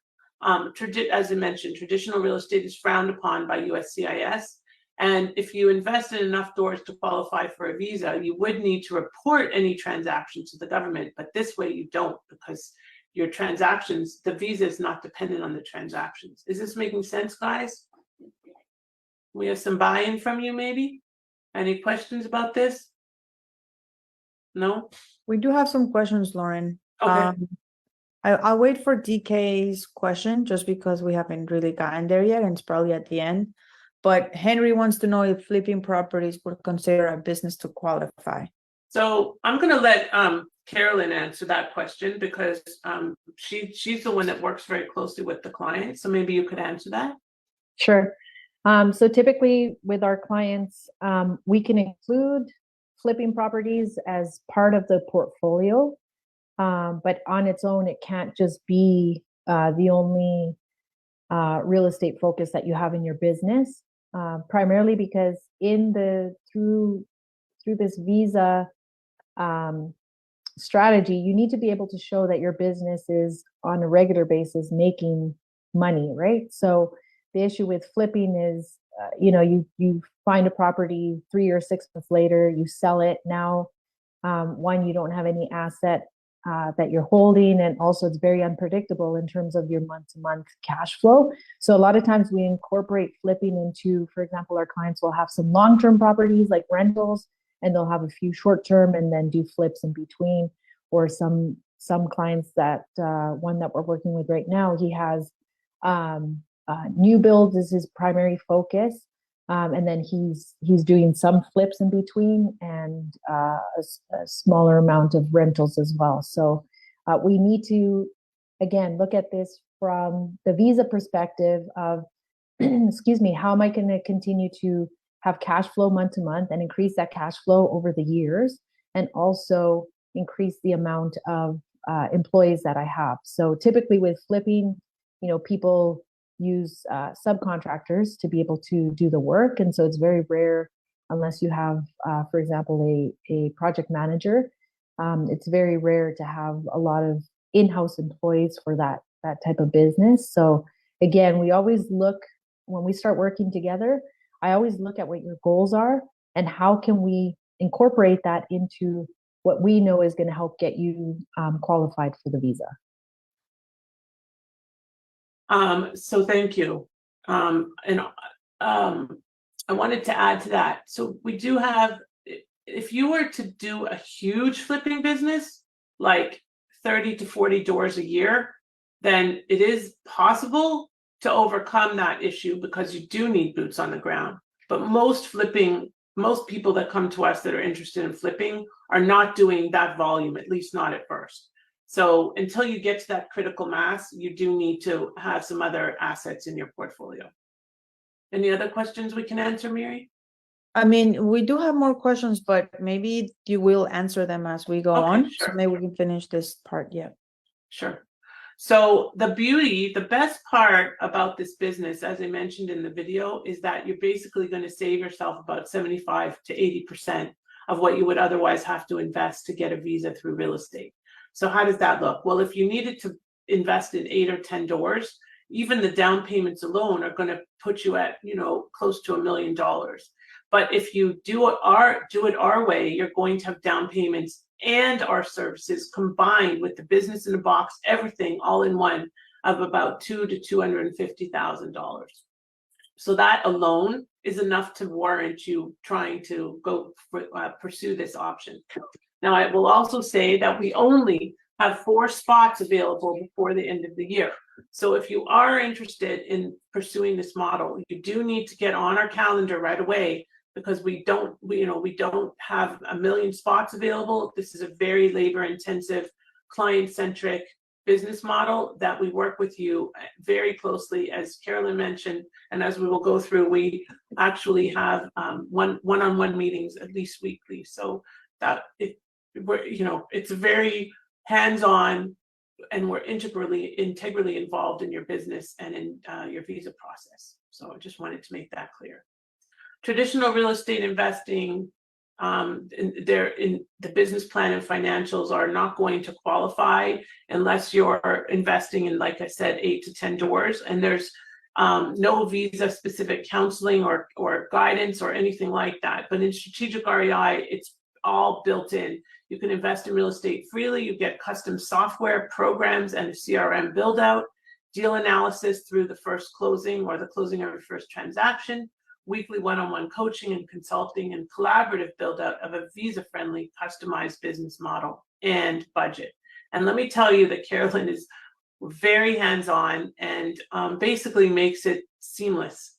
As I mentioned, traditional real estate is frowned upon by USCIS. And if you invest in enough doors to qualify for a visa, you would need to report any transactions to the government. But this way you don't, because your transactions, the visa is not dependent on the transactions. Is this making sense, guys? We have some buy-in from you, maybe? Any questions about this? No? We do have some questions, Lauren. Okay. I'll wait for DK's question just because we haven't really gotten there yet, and it's probably at the end. But Henry wants to know if flipping properties would consider a business to qualify. So I'm going to let Carolyn answer that question because she's the one that works very closely with the client. So maybe you could answer that. Sure. So typically with our clients, we can include flipping properties as part of the portfolio, but on its own, it can't just be the only real estate focus that you have in your business. Primarily because through this visa strategy, you need to be able to show that your business is on a regular basis making money, right? So the issue with flipping is, you find a property 3 or 6 months later, you sell it. Now, one, you don't have any asset that you're holding, and also it's very unpredictable in terms of your month-to-month cash flow. So a lot of times we incorporate flipping into, for example, our clients will have some long-term properties like rentals, and they'll have a few short-term and then do flips in between. Or some clients that one that we're working with right now, he has new builds is his primary focus. And then he's doing some flips in between, and a smaller amount of rentals as well. So we need to, again, look at this from the visa perspective of, excuse me, how am I going to continue to have cash flow month to month and increase that cash flow over the years, and also increase the amount of employees that I have. So typically with flipping, people use subcontractors to be able to do the work. And so it's very rare, unless you have, for example, a project manager, it's very rare to have a lot of in-house employees for that type of business. So again, we always look, when we start working together, I always look at what your goals are and how can we incorporate that into what we know is going to help get you qualified for the visa. So thank you. And I wanted to add to that. So we do have, if you were to do a huge flipping business, like 30 to 40 doors a year, then it is possible to overcome that issue because you do need boots on the ground. But most people that come to us that are interested in flipping are not doing that volume, at least not at first. So until you get to that critical mass, you do need to have some other assets in your portfolio. Any other questions we can answer, Mary? I mean, we do have more questions, but maybe you will answer them as we go on. Sure. So maybe we can finish this part. Yeah. Sure. So the best part about this business, as I mentioned in the video, is that you're basically going to save yourself about 75 to 80% of what you would otherwise have to invest to get a visa through real estate. So how does that look? Well, if you needed to invest in 8 or 10 doors, even the down payments alone are going to put you at, close to $1 million. But if you do it our way, you're going to have down payments and our services combined with the business in a box, everything all in one, of about $200,000 to $250,000. So that alone is enough to warrant you trying to go pursue this option. Now, I will also say that we only have 4 spots available before the end of the year. So if you are interested in pursuing this model, you do need to get on our calendar right away, because we don't have a million spots available. This is a very labor-intensive, client-centric business model that we work with you very closely, as Carolyn mentioned, and as we will go through, we actually have one-on-one meetings at least weekly. So that it's very hands-on, and we're integrally involved in your business and in your visa process. So I just wanted to make that clear. Traditional real estate investing, in the business plan and financials are not going to qualify unless you're investing in, like I said, 8 to 10 doors, and there's no visa specific counseling or guidance or anything like that. But in strategic REI, it's all built in. You can invest in real estate freely. You get custom software programs and a CRM build out, deal analysis through the first closing or the closing of your first transaction, weekly one-on-one coaching and consulting, and collaborative build out of a visa-friendly customized business model and budget. And let me tell you that Carolyn is very hands-on and basically makes it seamless.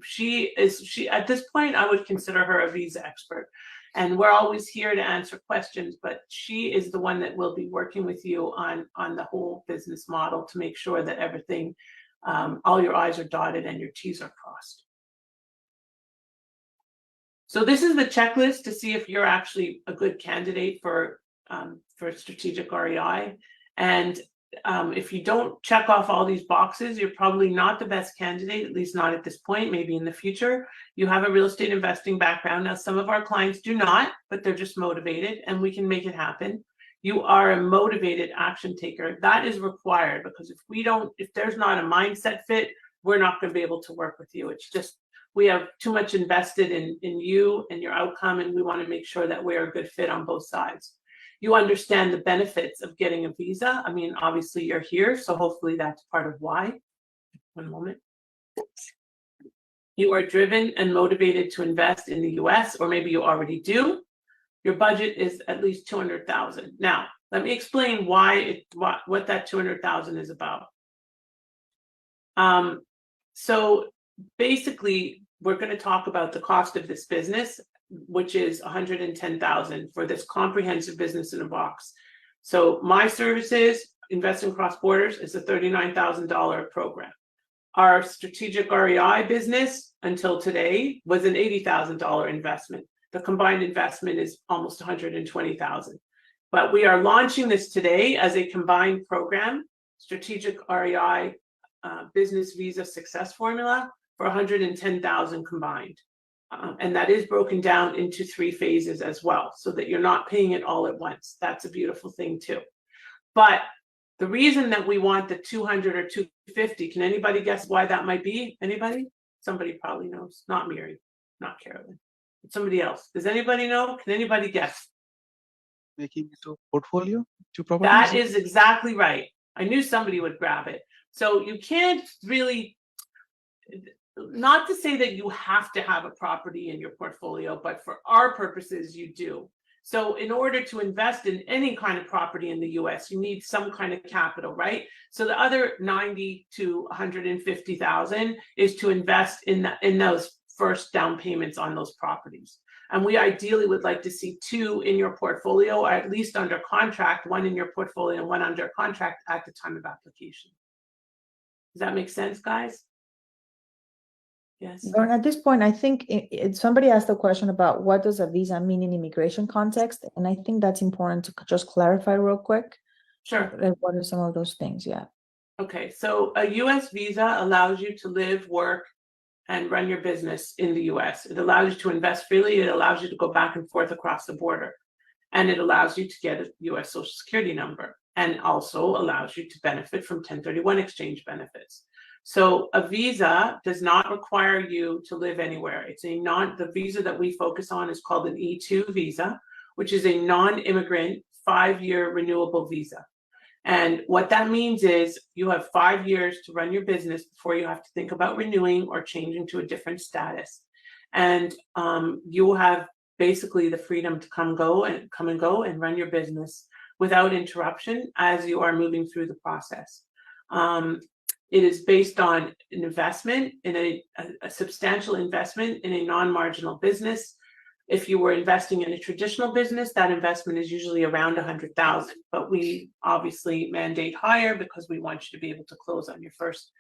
She at this point, I would consider her a visa expert. And we're always here to answer questions, but she is the one that will be working with you on the whole business model to make sure that everything, all your I's are dotted and your T's are crossed. So this is the checklist to see if you're actually a good candidate for strategic REI. And if you don't check off all these boxes, you're probably not the best candidate, at least not at this point, maybe in the future. You have a real estate investing background. Now, some of our clients do not, but they're just motivated, and we can make it happen. You are a motivated action taker. That is required, because if there's not a mindset fit, we're not going to be able to work with you. It's just, we have too much invested in you and your outcome, and we want to make sure that we're a good fit on both sides. You understand the benefits of getting a visa. I mean, obviously you're here, so hopefully that's part of why. One moment. You are driven and motivated to invest in the US, or maybe you already do. Your budget is at least $200,000. Now, let me explain what that $200,000 is about. So basically, we're going to talk about the cost of this business, which is $110,000 for this comprehensive business in a box. So my services, investing cross borders, is a $39,000 program. Our strategic REI business until today was an $80,000 investment. The combined investment is almost $120,000. But we are launching this today as a combined program, strategic REI business visa success formula, for $110,000 combined. And that is broken down into 3 phases as well, so that you're not paying it all at once. That's a beautiful thing too. But the reason that we want the 200 or 250, can anybody guess why that might be? Anybody? Somebody probably knows. Not Mary, not Carolyn. Somebody else. Does anybody know? Can anybody guess? Making it a portfolio to properties? That is exactly right. I knew somebody would grab it. So you can't really, not to say that you have to have a property in your portfolio, but for our purposes, you do. So in order to invest in any kind of property in the US, you need some kind of capital, right? So the other 90 to 150,000 is to invest in those first down payments on those properties. And we ideally would like to see 2 in your portfolio, or at least under contract, 1 in your portfolio and 1 under contract at the time of application. Does that make sense, guys? Yes. At this point, I think somebody asked a question about what does a visa mean in immigration context, and I think that's important to just clarify real quick. Sure. What are some of those things? Yeah. Okay, so a US visa allows you to live, work, and run your business in the US. It allows you to invest freely. It allows you to go back and forth across the border. And it allows you to get a US Social Security number, and also allows you to benefit from 1031 exchange benefits. So a visa does not require you to live anywhere. The visa that we focus on is called an E2 visa, which is a non-immigrant 5-year renewable visa. And what that means is you have 5 years to run your business before you have to think about renewing or changing to a different status. And you will have basically the freedom to come and go and run your business without interruption as you are moving through the process. It is based on an investment in a substantial investment in a non-marginal business. If you were investing in a traditional business, that investment is usually around 100,000, but we obviously mandate higher because we want you to be able to close on your first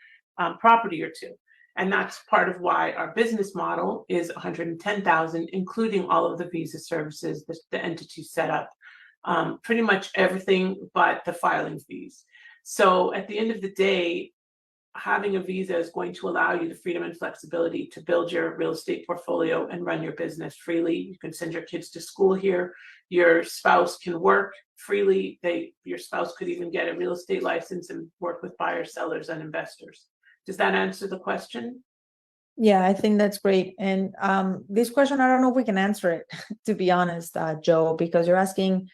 property or two. And that's part of why our business model is 110,000, including all of the visa services, the entity setup, pretty much everything but the filing fees. So at the end of the day, having a visa is going to allow you the freedom and flexibility to build your real estate portfolio and run your business freely. You can send your kids to school here. Your spouse can work freely. Your spouse could even get a real estate license and work with buyers, sellers, and investors. Does that answer the question? Yeah, I think that's great. And this question, I don't know if we can answer it, to be honest, Joe, because you're asking,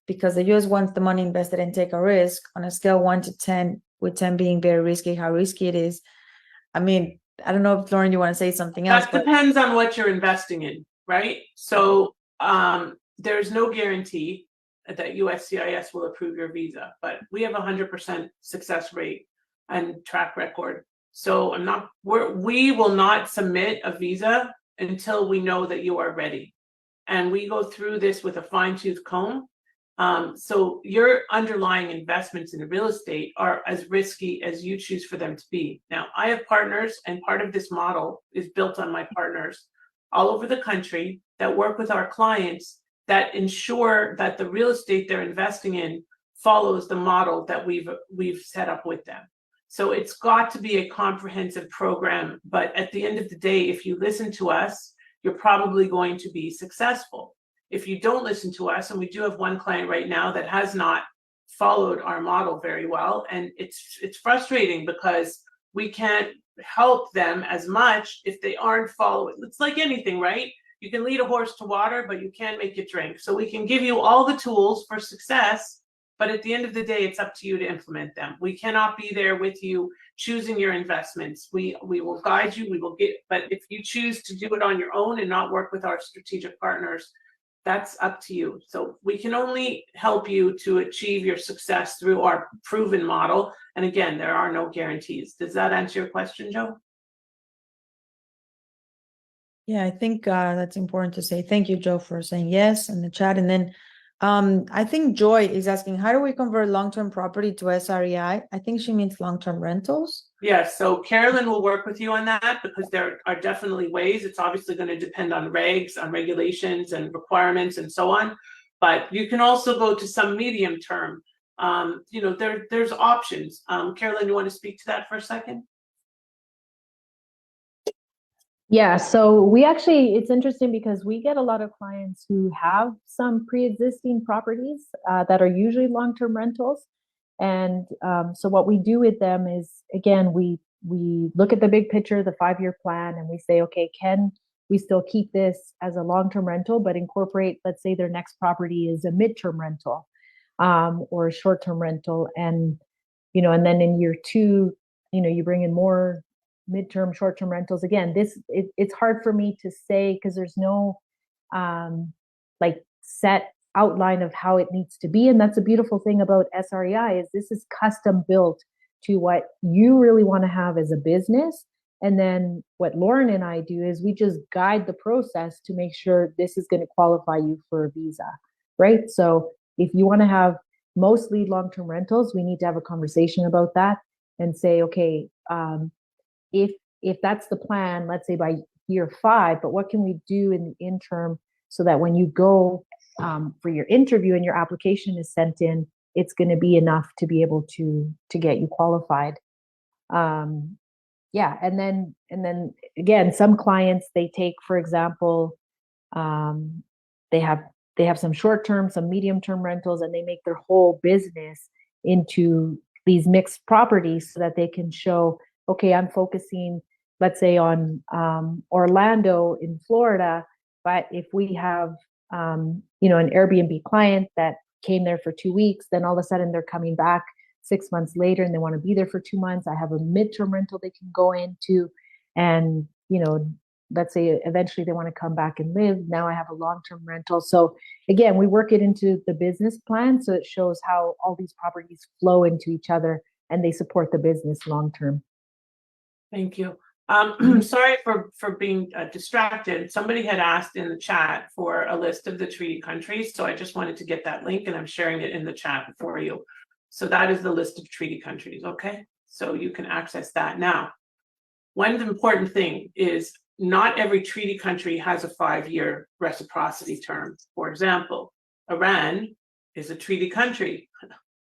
because the US wants the money invested and take a risk on a scale 1 to 10, with 10 being very risky, how risky it is. I mean, I don't know if Lauren, you want to say something else. That depends on what you're investing in, right? So there's no guarantee that USCIS will approve your visa, but we have 100% success rate and track record. So we will not submit a visa until we know that you are ready. And we go through this with a fine-tooth comb. So your underlying investments in real estate are as risky as you choose for them to be. Now, I have partners, and part of this model is built on my partners all over the country that work with our clients that ensure that the real estate they're investing in follows the model that we've set up with them. So it's got to be a comprehensive program, but at the end of the day, if you listen to us, you're probably going to be successful. If you don't listen to us, and we do have one client right now that has not followed our model very well, and it's frustrating because we can't help them as much if they aren't following. It's like anything, right? You can lead a horse to water, but you can't make it drink. So we can give you all the tools for success, but at the end of the day, it's up to you to implement them. We cannot be there with you choosing your investments. We will guide you, but if you choose to do it on your own and not work with our strategic partners, that's up to you. So we can only help you to achieve your success through our proven model. And again, there are no guarantees. Does that answer your question, Joe? Yeah, I think that's important to say. Thank you, Joe, for saying yes in the chat. And then I think Joy is asking, how do we convert long-term property to SREI? I think she means long-term rentals. Yes, so Carolyn will work with you on that because there are definitely ways. It's obviously going to depend on regs, on regulations and requirements and so on. But you can also go to some medium term. There's options. Carolyn, you want to speak to that for a second? Yeah, so it's interesting because we get a lot of clients who have some pre-existing properties that are usually long-term rentals. And so what we do with them is, again, we look at the big picture, the 5-year plan, and we say, okay, can we still keep this as a long-term rental, but incorporate, let's say their next property is a midterm rental or a short-term rental. And then in year 2, you bring in more midterm, short-term rentals. Again, it's hard for me to say because there's no set outline of how it needs to be. And that's a beautiful thing about SREI is this is custom built to what you really want to have as a business. And then what Lauren and I do is we just guide the process to make sure this is going to qualify you for a visa, right? So if you want to have mostly long-term rentals, we need to have a conversation about that and say, okay, if that's the plan, let's say by year 5, but what can we do in the interim so that when you go for your interview and your application is sent in, it's going to be enough to be able to get you qualified. yeah, and then again, some clients, they take, for example, they have some short term, some medium term rentals, and they make their whole business into these mixed properties so that they can show, okay, I'm focusing, let's say, on Orlando in Florida, but if we have an Airbnb client that came there for 2 weeks, then all of a sudden they're coming back 6 months later and they want to be there for 2 months. I have a midterm rental they can go into, and let's say eventually they want to come back and live. Now I have a long-term rental. So again, we work it into the business plan, so it shows how all these properties flow into each other and they support the business long-term. Thank you. Sorry for being distracted. Somebody had asked in the chat for a list of the treaty countries, so I just wanted to get that link, and I'm sharing it in the chat for you. So that is the list of treaty countries, okay? So you can access that. Now, one important thing is not every treaty country has a 5-year reciprocity term. For example, Iran is a treaty country.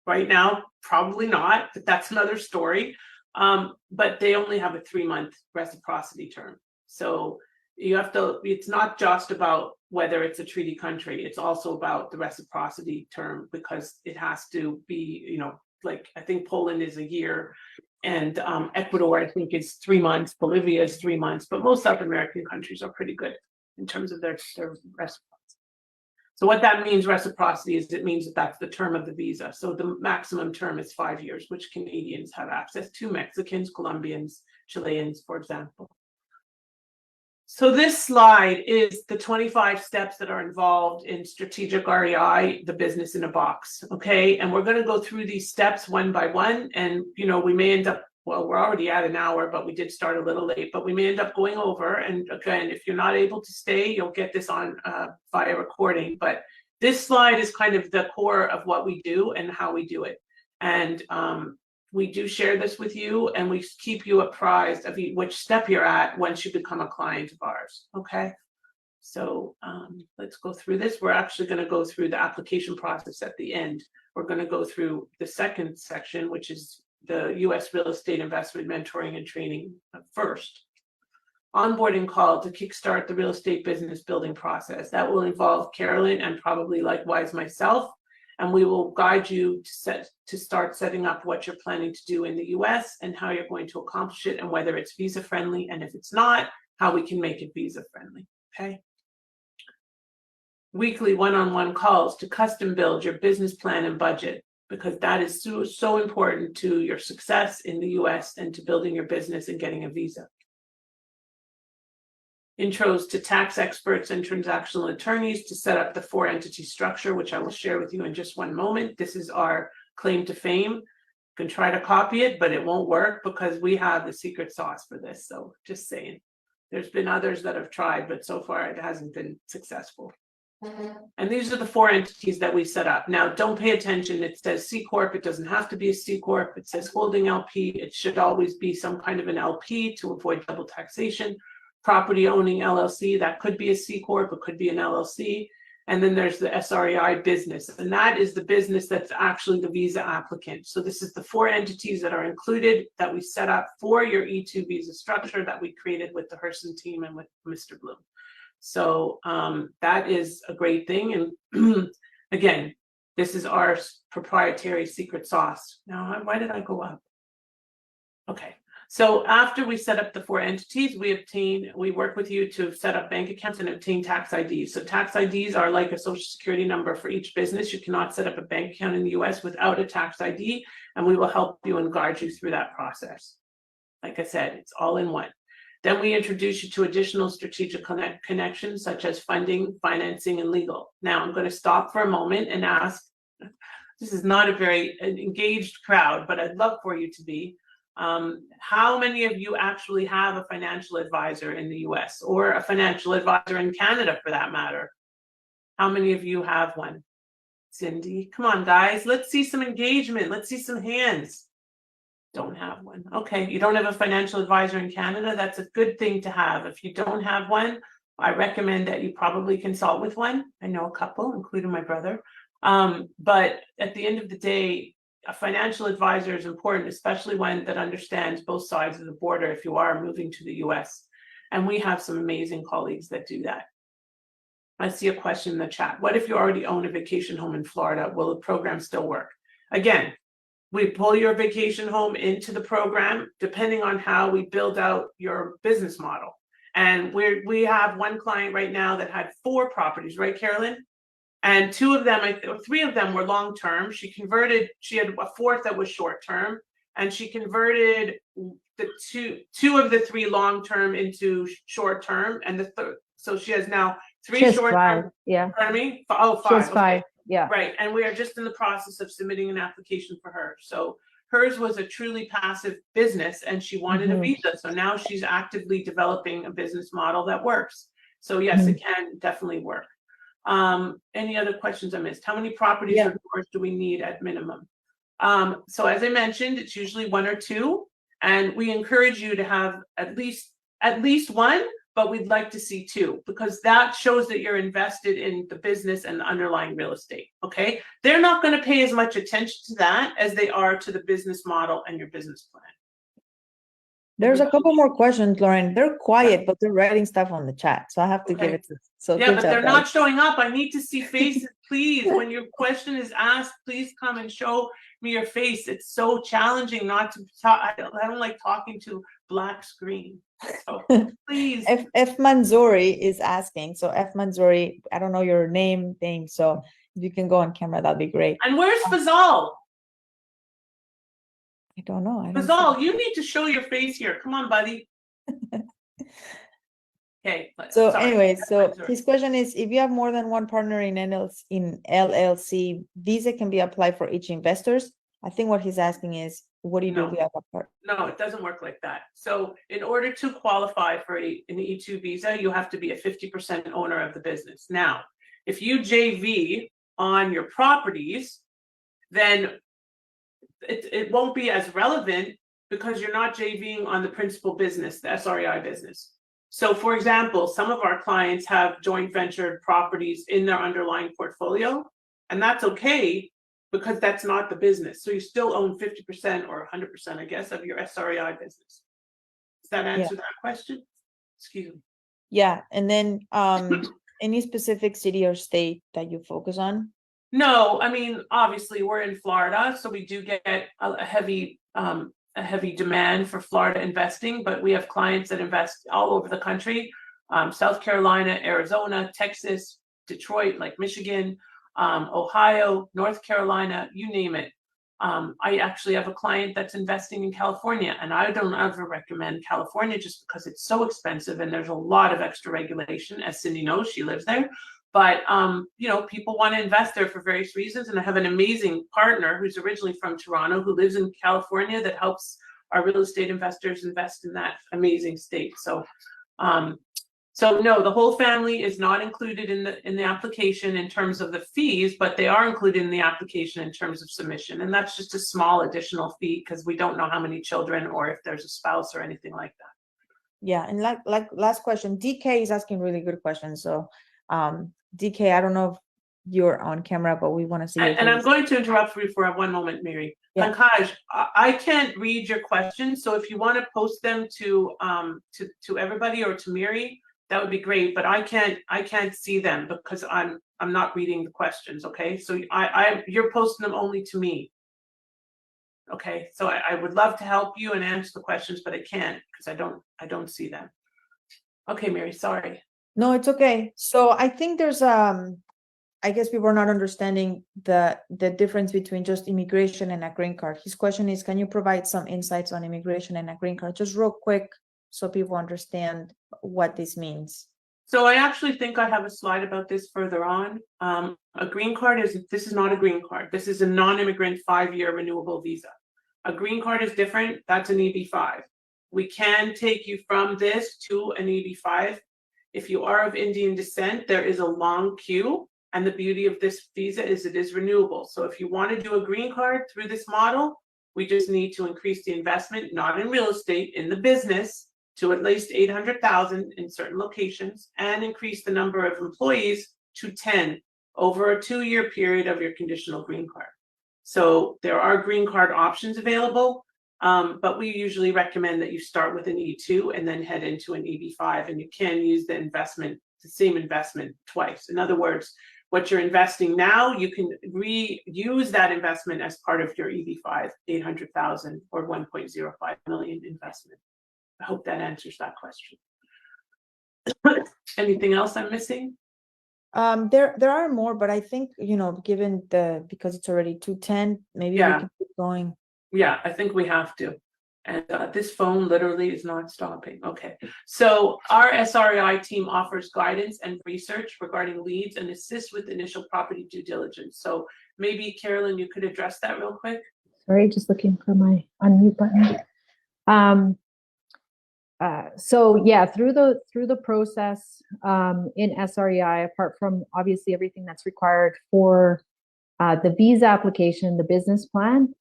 Right now, probably not, but that's another story. But they only have a 3-month reciprocity term. So you have to, it's not just about whether it's a treaty country, it's also about the reciprocity term, because it has to be, like I think Poland is a year, and Ecuador, I think, is 3 months, Bolivia is 3 months, but most South American countries are pretty good in terms of their reciprocity. So what that means, reciprocity, is it means that that's the term of the visa. So the maximum term is 5 years, which Canadians have access to, Mexicans, Colombians, Chileans, for example. So this slide is the 25 steps that are involved in strategic REI, the business in a box, okay? And we're going to go through these steps one by one, and we may end up, well, we're already at an hour, but we did start a little late, but we may end up going over. And again, if you're not able to stay, you'll get this on via recording. But this slide is kind of the core of what we do and how we do it. And we do share this with you, and we keep you apprised of which step you're at once you become a client of ours, okay? So let's go through this. We're actually going to go through the application process at the end. We're going to go through the second section, which is the U.S. real estate investment mentoring and training first. Onboarding call to kickstart the real estate business building process. That will involve Carolyn and probably likewise myself, and we will guide you to start setting up what you're planning to do in the U.S. and how you're going to accomplish it, and whether it's visa friendly, and if it's not, how we can make it visa friendly, okay? Weekly one-on-one calls to custom build your business plan and budget, because that is so important to your success in the US and to building your business and getting a visa. Intros to tax experts and transactional attorneys to set up the 4-entity structure, which I will share with you in just one moment. This is our claim to fame. You can try to copy it, but it won't work because we have the secret sauce for this. So just saying, there's been others that have tried, but so far it hasn't been successful. And these are the 4 entities that we set up. Now, don't pay attention. It says C Corp. It doesn't have to be a C Corp. It says holding LP. It should always be some kind of an LP to avoid double taxation. Property owning LLC. That could be a C Corp. It could be an LLC. And then there's the SREI business. And that is the business that's actually the visa applicant. So this is the 4 entities that are included that we set up for your E2 visa structure that we created with the Herson team and with Mr. Bloom. So that is a great thing. And again, this is our proprietary secret sauce. Now, why did I go up? Okay. So after we set up the 4 entities, we work with you to set up bank accounts and obtain tax IDs. So tax IDs are like a social security number for each business. You cannot set up a bank account in the US without a tax ID, and we will help you and guide you through that process. Like I said, it's all in one. Then we introduce you to additional strategic connections such as funding, financing, and legal. Now I'm going to stop for a moment and ask, this is not a very engaged crowd, but I'd love for you to be. How many of you actually have a financial advisor in the US or a financial advisor in Canada for that matter? How many of you have one? Cindy, come on guys, let's see some engagement. Let's see some hands. Don't have one. Okay, you don't have a financial advisor in Canada. That's a good thing to have. If you don't have one, I recommend that you probably consult with one. I know a couple, including my brother. But at the end of the day, a financial advisor is important, especially one that understands both sides of the border if you are moving to the US. And we have some amazing colleagues that do that. I see a question in the chat. What if you already own a vacation home in Florida? Will the program still work? Again, we pull your vacation home into the program depending on how we build out your business model. And we have one client right now that had 4 properties, right, Carolyn? And 2 of them, or 3 of them were long-term. She had a 4th that was short-term, and she converted the two of the 3 long-term into short-term, and the third. So she has now 3 short-term. 5, yeah. Pardon me? Oh, 5. She has 5, okay. yeah. Right, and we are just in the process of submitting an application for her. So hers was a truly passive business, and she wanted a visa. So now she's actively developing a business model that works. So yes, it can definitely work. Any other questions I missed? How many properties or doors do we need at minimum? So as I mentioned, it's usually 1 or 2, and we encourage you to have at least 1, but we'd like to see 2, because that shows that you're invested in the business and the underlying real estate. Okay, they're not going to pay as much attention to that as they are to the business model and your business plan. There's a couple more questions, Lauren. They're quiet, but they're writing stuff on the chat, so I have to give it to. So yeah, but they're not showing up. I need to see faces, please. When your question is asked, please come and show me your face. It's so challenging not to talk. I don't like talking to black screen. So please. F Manzouri is asking. So F Manzouri, I don't know your name thing, so if you can go on camera, that'd be great. And where's Fazal? I don't know. Fazal, you need to show your face here. Come on, buddy. Okay. So anyway, so his question is, if you have more than one partner in LLC, visa can be applied for each investors. I think what he's asking is, what do you do if you have a partner? No, it doesn't work like that. So in order to qualify for an E2 visa, you have to be a 50% owner of the business. Now, if you JV on your properties, then it won't be as relevant because you're not JVing on the principal business, the SREI business. So for example, some of our clients have joint ventured properties in their underlying portfolio, and that's okay because that's not the business. So you still own 50% or 100%, I guess, of your SREI business. Does that answer that question? Excuse me. Yeah, and then any specific city or state that you focus on? No, I mean, obviously we're in Florida, so we do get a heavy demand for Florida investing, but we have clients that invest all over the country, South Carolina, Arizona, Texas, Detroit, like Michigan, Ohio, North Carolina, you name it. I actually have a client that's investing in California, and I don't ever recommend California just because it's so expensive and there's a lot of extra regulation. As Cindy knows, she lives there. But, you know, people want to invest there for various reasons. And I have an amazing partner who's originally from Toronto who lives in California that helps our real estate investors invest in that amazing state. So, so no, the whole family is not included in the application in terms of the fees, but they are included in the application in terms of submission. And that's just a small additional fee because we don't know how many children or if there's a spouse or anything like that. Yeah, and like last question, DK is asking really good questions. So DK, I don't know if you're on camera, but we want to see. And I'm going to interrupt you for 1 moment, Mary. Yeah. Pankaj, I can't read your questions, so if you want to post them to everybody or to Mary, that would be great. But I can't see them because I'm not reading the questions. Okay, so you're posting them only to me. Okay, so I would love to help you and answer the questions, but I can't because I don't see them. Okay, Mary, sorry. No, it's okay. So I think there's I guess people are not understanding the difference between just immigration and a green card. His question is, can you provide some insights on immigration and a green card? Just real quick so people understand what this means. So I actually think I have a slide about this further on. A green card this is not a green card. This is a non-immigrant 5-year renewable visa. A green card is different. That's an EB-5. We can take you from this to an EB-5. If you are of Indian descent, there is a long queue. And the beauty of this visa is it is renewable. So if you want to do a green card through this model, we just need to increase the investment, not in real estate, in the business, to at least 800,000 in certain locations, and increase the number of employees to 10 over a 2-year period of your conditional green card. So there are green card options available, but we usually recommend that you start with an E2 and then head into an EB5, and you can use the same investment twice. In other words, what you're investing now, you can reuse that investment as part of your EB5, 800,000 or 1.05 million investment. I hope that answers that question. Anything else I'm missing? There are more, but I think, given because it's already 2:10, maybe we Yeah. can keep going. Yeah, I think we have to. And this phone literally is not stopping. Okay. So our SREI team offers guidance and research regarding leads and assists with initial property due diligence. So maybe Carolyn, you could address that real quick. Sorry, just looking for my unmute button. So yeah, through the process in SREI, apart from obviously everything that's required for the visa application, the business plan,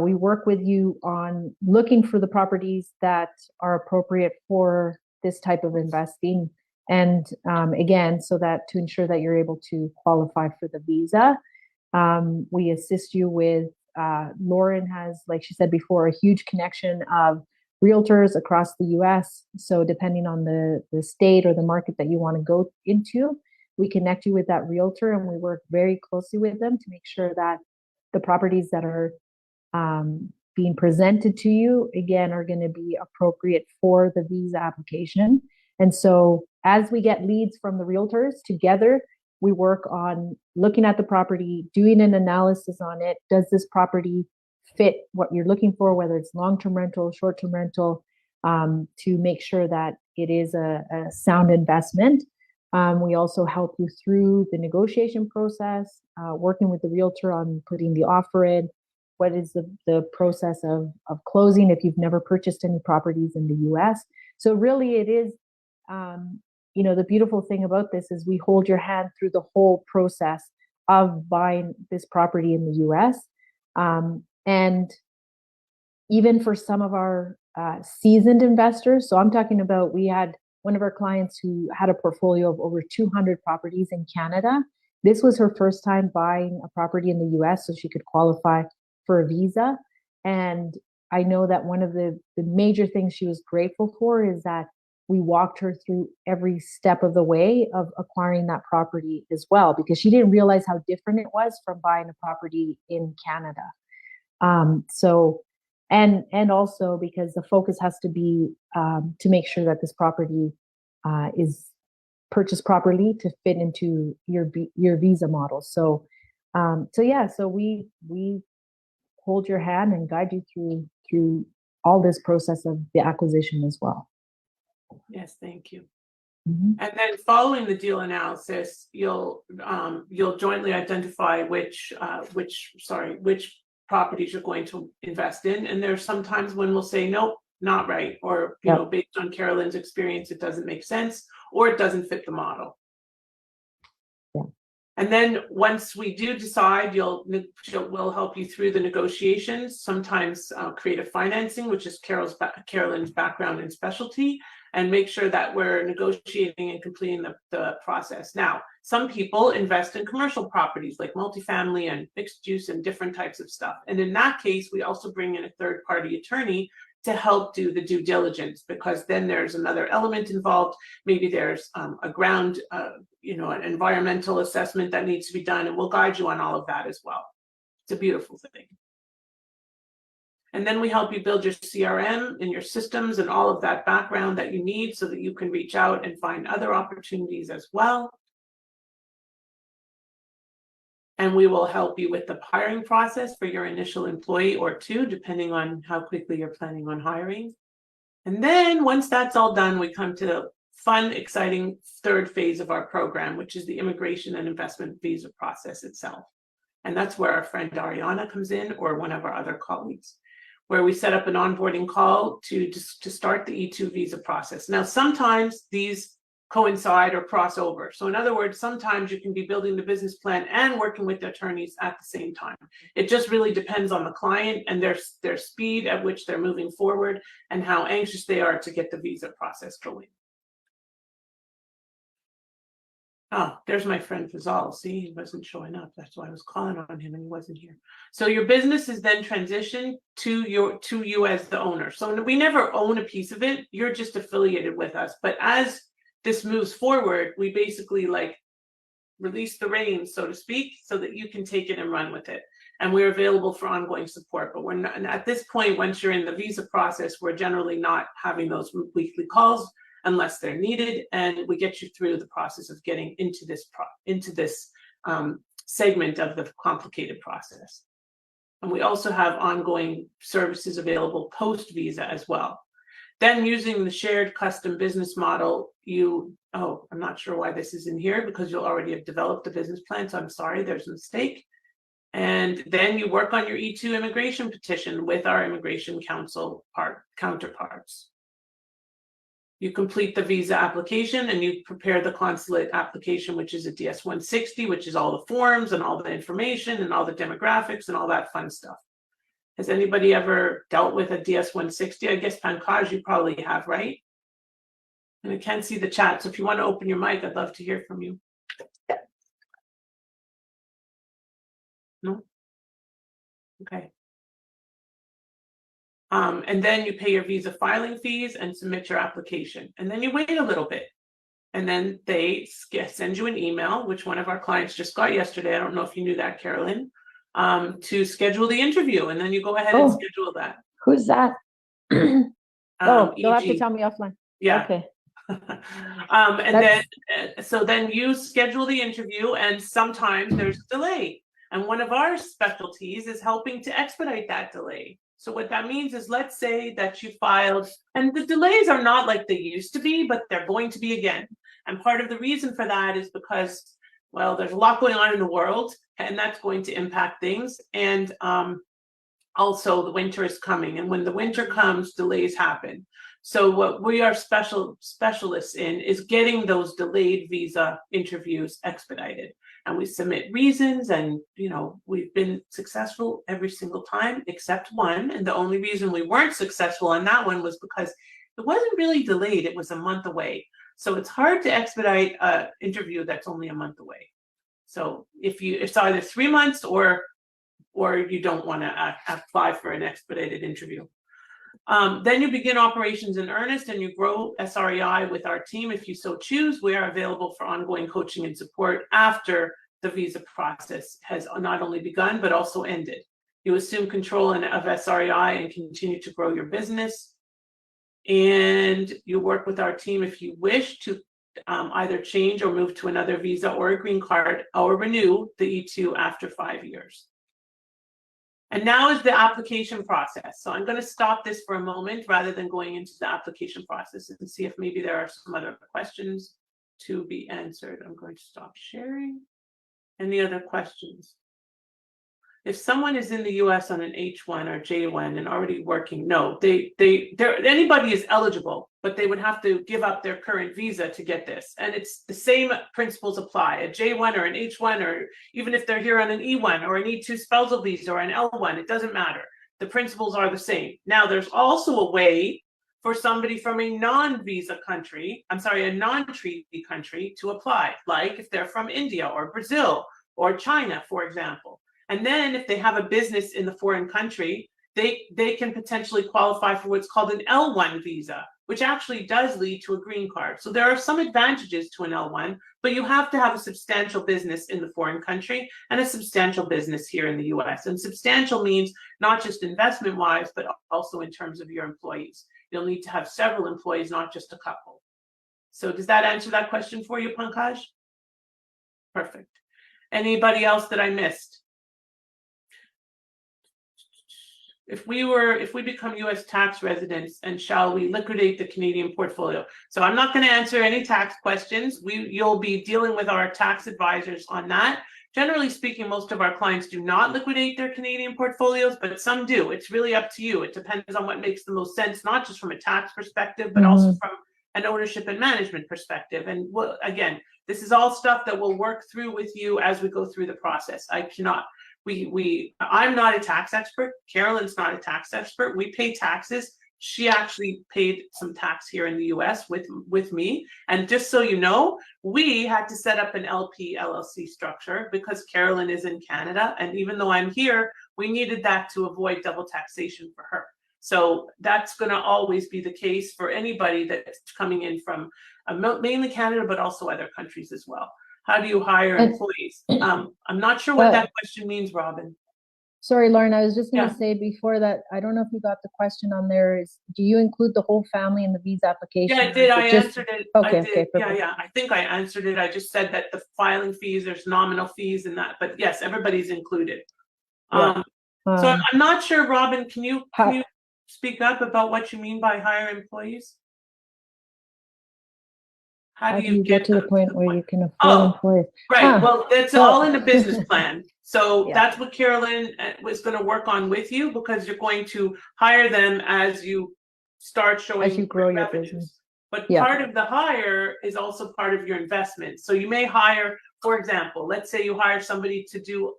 we work with you on looking for the properties that are appropriate for this type of investing, and again, so that to ensure that you're able to qualify for the visa, we assist you with. Lauren has, like she said before, a huge connection of realtors across the US. So depending on the state or the market that you want to go into, we connect you with that realtor, and we work very closely with them to make sure that the properties that are being presented to you, again, are going to be appropriate for the visa application. And so as we get leads from the realtors, together, we work on looking at the property, doing an analysis on it. Does this property fit what you're looking for, whether it's long-term rental, short-term rental, to make sure that it is a sound investment. We also help you through the negotiation process, working with the realtor on putting the offer in. What is the process of closing if you've never purchased any properties in the US? So really it is, the beautiful thing about this is we hold your hand through the whole process of buying this property in the US. And even for some of our seasoned investors, so I'm talking about, we had one of our clients who had a portfolio of over 200 properties in Canada. This was her first time buying a property in the US, so she could qualify for a visa. And I know that one of the major things she was grateful for is that we walked her through every step of the way of acquiring that property as well, because she didn't realize how different it was from buying a property in Canada. And also because the focus has to be to make sure that this property is purchased properly to fit into your visa model. So we hold your hand and guide you through all this process of the acquisition as well. Yes, thank you. Mm-hmm. And then following the deal analysis, you'll jointly identify which properties you're going to invest in. And there's sometimes when we'll say, nope, not right. Or, based on Carolyn's experience, it doesn't make sense, or it doesn't fit the model. Yeah. And then once we do decide, we'll help you through the negotiations, sometimes creative financing, which is Carolyn's background and specialty, and make sure that we're negotiating and completing the process. Now, some people invest in commercial properties like multifamily and mixed use and different types of stuff. And in that case, we also bring in a third-party attorney to help do the due diligence, because then there's another element involved. Maybe there's a ground, an environmental assessment that needs to be done, and we'll guide you on all of that as well. It's a beautiful thing. And then we help you build your CRM and your systems and all of that background that you need so that you can reach out and find other opportunities as well. And we will help you with the hiring process for your initial employee or two, depending on how quickly you're planning on hiring. And then once that's all done, we come to the fun, exciting third phase of our program, which is the immigration and investment visa process itself. And that's where our friend Ariana comes in, or one of our other colleagues, where we set up an onboarding call to start the E2 visa process. Now, sometimes these coincide or cross over. So in other words, sometimes you can be building the business plan and working with the attorneys at the same time. It just really depends on the client and their speed at which they're moving forward and how anxious they are to get the visa process going. Oh, there's my friend Fazal. See, he wasn't showing up. That's why I was calling on him and he wasn't here. So your business is then transitioned to you as the owner. So we never own a piece of it. You're just affiliated with us. But as this moves forward, we basically like release the reins, so to speak, so that you can take it and run with it. And we're available for ongoing support. But we're not, and at this point, once you're in the visa process, we're generally not having those weekly calls unless they're needed, and we get you through the process of getting into this segment of the complicated process. And we also have ongoing services available post-visa as well. Then using the shared custom business model, I'm not sure why this is in here because you'll already have developed a business plan, so I'm sorry, there's a mistake. And then you work on your E2 immigration petition with our immigration council counterparts. You complete the visa application and you prepare the consulate application, which is a DS-160, which is all the forms and all the information and all the demographics and all that fun stuff. Has anybody ever dealt with a DS-160? I guess Pankaj, you probably have, right? And I can't see the chat, so if you want to open your mic, I'd love to hear from you. No? Okay. And then you pay your visa filing fees and submit your application. And then you wait a little bit. And then they send you an email, which one of our clients just got yesterday. I don't know if you knew that, Carolyn, to schedule the interview. And then you go ahead and schedule that. Who's that? You'll have to EG. tell me offline. Yeah. Okay. So then you schedule the interview and sometimes there's a delay. And one of our specialties is helping to expedite that delay. So what that means is, let's say that you filed, and the delays are not like they used to be, but they're going to be again. And part of the reason for that is because, well, there's a lot going on in the world, and that's going to impact things. And also the winter is coming. And when the winter comes, delays happen. So what we are specialists in is getting those delayed visa interviews expedited. And we submit reasons, and we've been successful every single time except one. And the only reason we weren't successful on that one was because it wasn't really delayed, it was a month away. So it's hard to expedite an interview that's only a month away. So it's either 3 months or you don't want to apply for an expedited interview. Then you begin operations in earnest and you grow SREI with our team. If you so choose, we are available for ongoing coaching and support after the visa process has not only begun, but also ended. You assume control of SREI and continue to grow your business. And you work with our team if you wish to either change or move to another visa or a green card or renew the E2 after 5 years. And now is the application process. So I'm going to stop this for a moment rather than going into the application process and see if maybe there are some other questions to be answered. I'm going to stop sharing. Any other questions? If someone is in the US on an H1 or J1 and already working, no, anybody is eligible, but they would have to give up their current visa to get this. And it's the same principles apply. A J1 or an H1, or even if they're here on an E1 or an E2 spousal visa or an L1, it doesn't matter. The principles are the same. Now, there's also a way for somebody from a non-visa country, a non-treaty country to apply, like if they're from India or Brazil or China, for example. And then if they have a business in the foreign country, they can potentially qualify for what's called an L1 visa, which actually does lead to a green card. So there are some advantages to an L1, but you have to have a substantial business in the foreign country and a substantial business here in the US. And substantial means not just investment-wise, but also in terms of your employees. You'll need to have several employees, not just a couple. So does that answer that question for you, Pankaj? Perfect. Anybody else that I missed? If we become US tax residents, and shall we liquidate the Canadian portfolio? So I'm not going to answer any tax questions. You'll be dealing with our tax advisors on that. Generally speaking, most of our clients do not liquidate their Canadian portfolios, but some do. It's really up to you. It depends on what makes the most sense, not just from a tax perspective, but also from an ownership and management perspective. And again, this is all stuff that we'll work through with you as we go through the process. I'm not a tax expert. Carolyn's not a tax expert. We pay taxes she actually paid some tax here in the US with me. And just so you know, we had to set up an LP LLC structure because Carolyn is in Canada. And even though I'm here, we needed that to avoid double taxation for her. So that's going to always be the case for anybody that's coming in from mainly Canada, but also other countries as well. How do you hire employees? I'm not sure what that question means, Robin. Sorry, Lauren, I was just going to Yeah. say before that, I don't know if you got the question on there, is do you include the whole family in the visa application? Yeah, I did. or is I it just- answered it. Okay, I did. okay, perfect. Yeah. I think I answered it. I just said that the filing fees, there's nominal fees and that, but yes, everybody's included. Yeah. So I'm not sure, Robin, can you speak up about what you mean by hire employees? How do you get to the point where you can afford employees? Right. Well, that's all in the business plan. So that's what Carolyn was going to work on with you, because you're going to hire them as you start showing as you grow your revenues. business. But part of the hire is also part of your investment. So you may hire, for example, let's say you hire somebody to do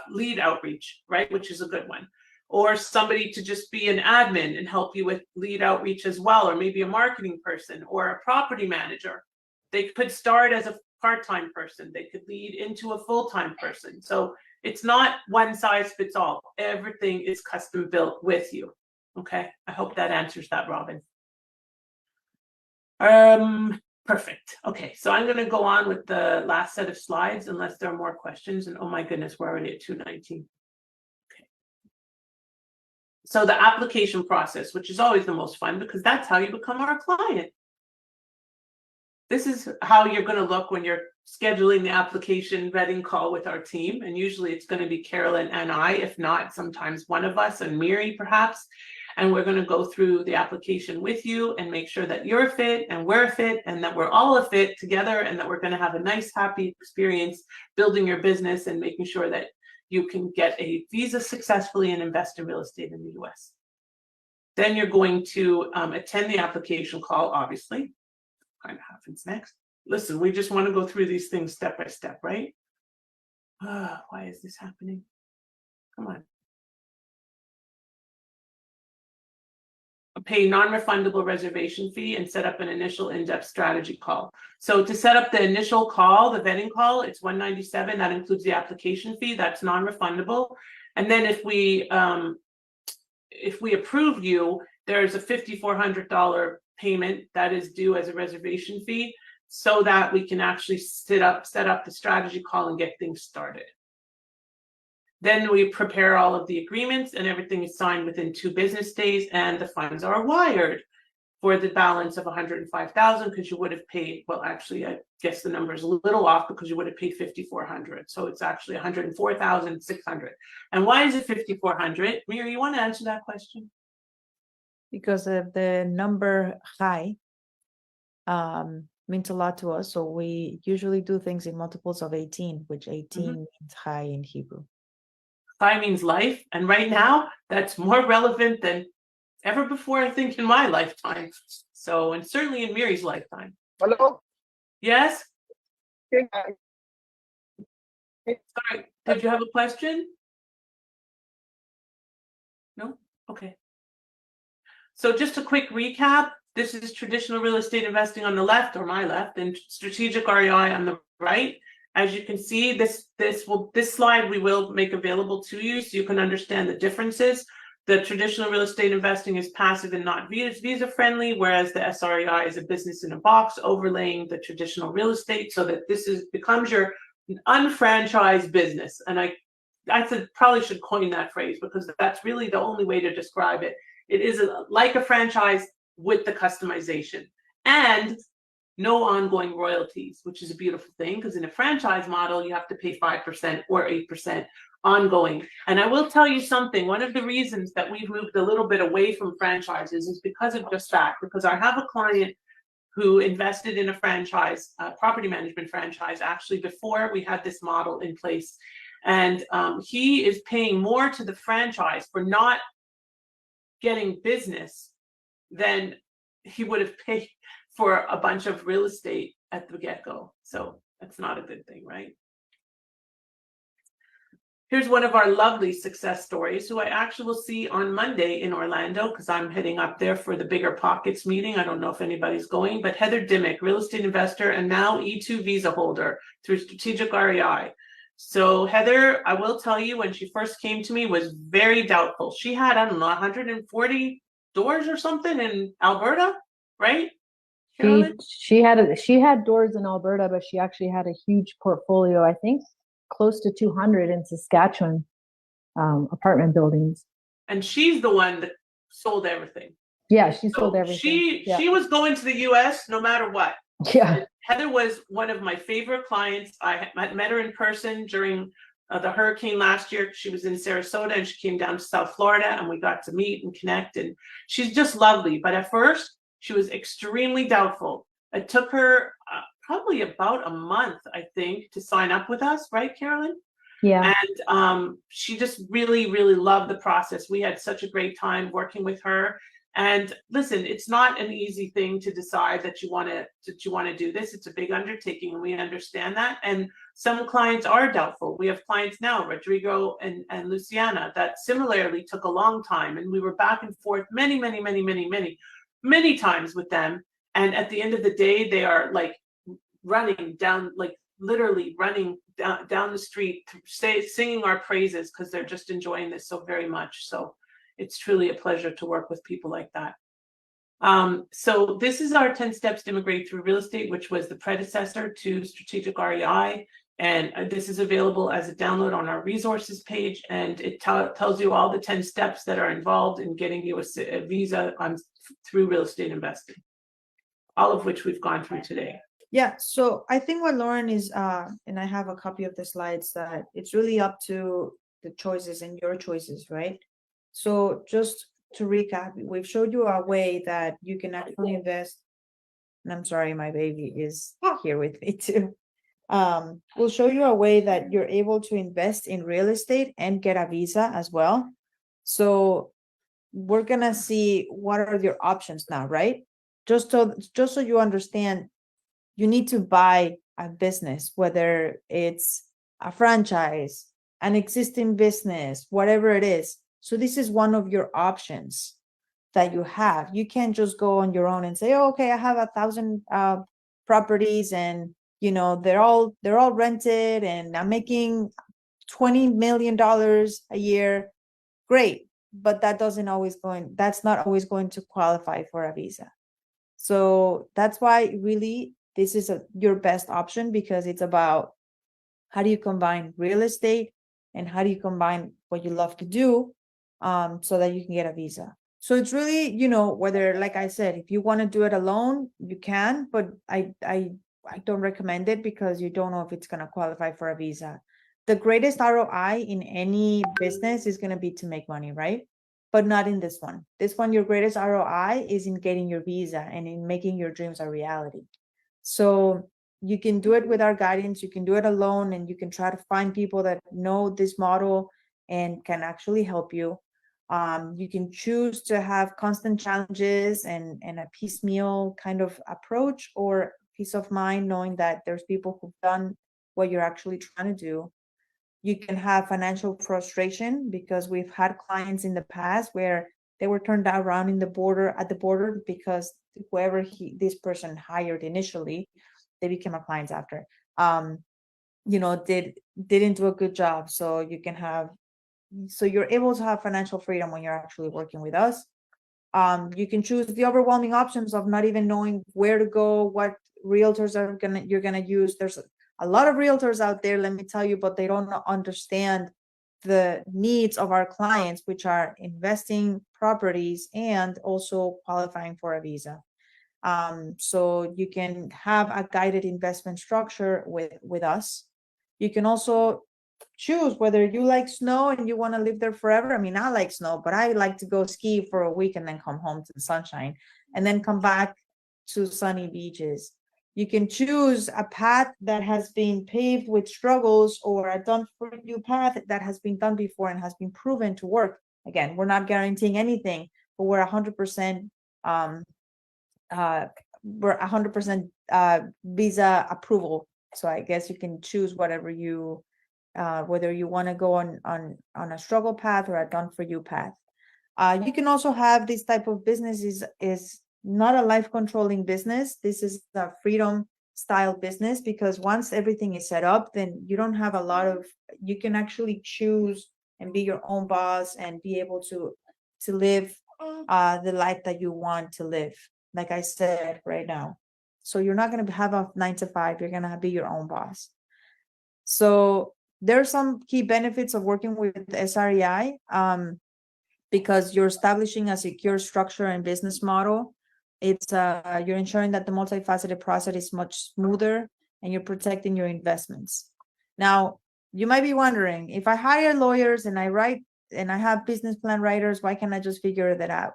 lead outreach, right? Which is a good one. Or somebody to just be an admin and help you with lead outreach as well, or maybe a marketing person or a property manager. They could start as a part-time person. They could lead into a full-time person. So it's not one size fits all. Everything is custom built with you. Okay, I hope that answers that, Robin. Perfect. Okay, so I'm going to go on with the last set of slides unless there are more questions. And oh my goodness, we're already at 2:19. Okay. So the application process, which is always the most fun because that's how you become our client. This is how you're going to look when you're scheduling the application vetting call with our team. And usually it's going to be Carolyn and I, if not sometimes one of us and Miri perhaps. And we're going to go through the application with you and make sure that you're fit and we're fit and that we're all a fit together, and that we're going to have a nice, happy experience building your business and making sure that you can get a visa successfully and invest in real estate in the US. Then you're going to attend the application call, obviously. Kind of happens next. Listen, we just want to go through these things step by step, right? Why is this happening? Come on. Pay non-refundable reservation fee and set up an initial in-depth strategy call. So to set up the initial call, the vetting call, it's $197. That includes the application fee. That's non-refundable. And then if we approve you, there's a $5,400 payment that is due as a reservation fee, so that we can actually set up the strategy call and get things started. Then we prepare all of the agreements and everything is signed within 2 business days, and the funds are wired for the balance of $105,000, because you would have paid, well, actually, I guess the number is a little off because you would have paid $5,400. So it's actually $104,600. And why is it $5,400? Miri, you want to answer that question? Because of the number high means a lot to us. So we usually do things in multiples of 18, which 18 means high in Hebrew. High means life. And right now, that's more relevant than ever before, I think, in my lifetime. So, and certainly in Miri's lifetime. Hello? Yes? Okay. Sorry, did you have a question? No? Okay. So just a quick recap. This is traditional real estate investing on the left, or my left, and strategic REI on the right. As you can see, this slide we will make available to you so you can understand the differences. The traditional real estate investing is passive and not visa friendly, whereas the SREI is a business in a box overlaying the traditional real estate, so that this becomes your unfranchised business. And I probably should coin that phrase, because that's really the only way to describe it. It is like a franchise with the customization and no ongoing royalties, which is a beautiful thing, because in a franchise model, you have to pay 5% or 8% ongoing. And I will tell you something, one of the reasons that we've moved a little bit away from franchises is because of just that, because I have a client who invested in a franchise, property management franchise, actually before we had this model in place. And he is paying more to the franchise for not getting business than he would have paid for a bunch of real estate at the get-go. So that's not a good thing, right? Here's one of our lovely success stories who I actually will see on Monday in Orlando because I'm heading up there for the Bigger Pockets meeting. I don't know if anybody's going, but Heather Dimmick, real estate investor and now E2 visa holder through Strategic REI. So Heather, I will tell you, when she first came to me, was very doubtful. She had, I don't know, 140 doors or something in Alberta, right? She had doors in Alberta, but she actually had a huge portfolio, I think close to 200 in Saskatchewan, apartment buildings. And she's the one that sold everything. Yeah, she sold everything. She was going to the US no matter what. Yeah. And Heather was one of my favorite clients. I met her in person during the hurricane last year. She was in Sarasota and she came down to South Florida and we got to meet and connect. And she's just lovely. But at first, she was extremely doubtful. It took her probably about a month, I think, to sign up with us, right, Carolyn? Yeah. And she just really, really loved the process. We had such a great time working with her. And listen, it's not an easy thing to decide that you want to do this. It's a big undertaking, and we understand that. And some clients are doubtful. We have clients now, Rodrigo and Luciana, that similarly took a long time, and we were back and forth many times with them. And at the end of the day, they are like running down, like literally running down the street, singing our praises because they're just enjoying this so very much. So it's truly a pleasure to work with people like that. So this is our 10 steps to immigrate through real estate, which was the predecessor to Strategic REI. And this is available as a download on our resources page. And it tells you all the 10 steps that are involved in getting you a visa through real estate investing, all of which we've gone through today. Yeah, so I think what Lauren is, and I have a copy of the slides, that it's really up to the choices and your choices, right? So just to recap, we've showed you a way that you can actually invest. And I'm sorry, my baby is here with me too. We'll show you a way that you're able to invest in real estate and get a visa as well. So we're gonna see what are your options now, right? Just so you understand, you need to buy a business, whether it's a franchise, an existing business, whatever it is. So this is one of your options that you have. You can't just go on your own and say, oh, okay, I have 1,000 properties and they're all rented and I'm making $20 million a year. Great, but that's not always going to qualify for a visa. So that's why really this is your best option, because it's about how do you combine real estate and how do you combine what you love to do so that you can get a visa. So it's really, whether, like I said, if you want to do it alone, you can, but I don't recommend it because you don't know if it's going to qualify for a visa. The greatest ROI in any business is going to be to make money, right? But not in this one. This one, your greatest ROI is in getting your visa and in making your dreams a reality. So you can do it with our guidance, you can do it alone, and you can try to find people that know this model and can actually help you. You can choose to have constant challenges and a piecemeal kind of approach, or peace of mind knowing that there's people who've done what you're actually trying to do. You can have financial frustration, because we've had clients in the past where they were turned around at the border because whoever this person hired initially, they became our clients after, didn't do a good job. So you're able to have financial freedom when you're actually working with us. You can choose the overwhelming options of not even knowing where to go, what realtors you're gonna use. There's a lot of realtors out there, let me tell you, but they don't understand the needs of our clients, which are investing properties and also qualifying for a visa. So you can have a guided investment structure with us. You can also choose whether you like snow and you want to live there forever. I mean, I like snow, but I like to go ski for a week and then come home to the sunshine and then come back to sunny beaches. You can choose a path that has been paved with struggles, or a done for you path that has been done before and has been proven to work. Again, we're not guaranteeing anything, but we're 100% visa approval. So I guess you can choose whatever you whether you want to go on a struggle path or a done for you path. You can also have this type of business is not a life controlling business. This is a freedom style business, because once everything is set up, then you don't have a lot of, you can actually choose and be your own boss and be able to live the life that you want to live, like I said right now. So you're not going to have a 9 to 5, you're going to be your own boss. So there are some key benefits of working with SREI, because you're establishing a secure structure and business model. It's you're ensuring that the multifaceted process is much smoother, and you're protecting your investments. Now, you might be wondering, if I hire lawyers and I have business plan writers, why can't I just figure that out?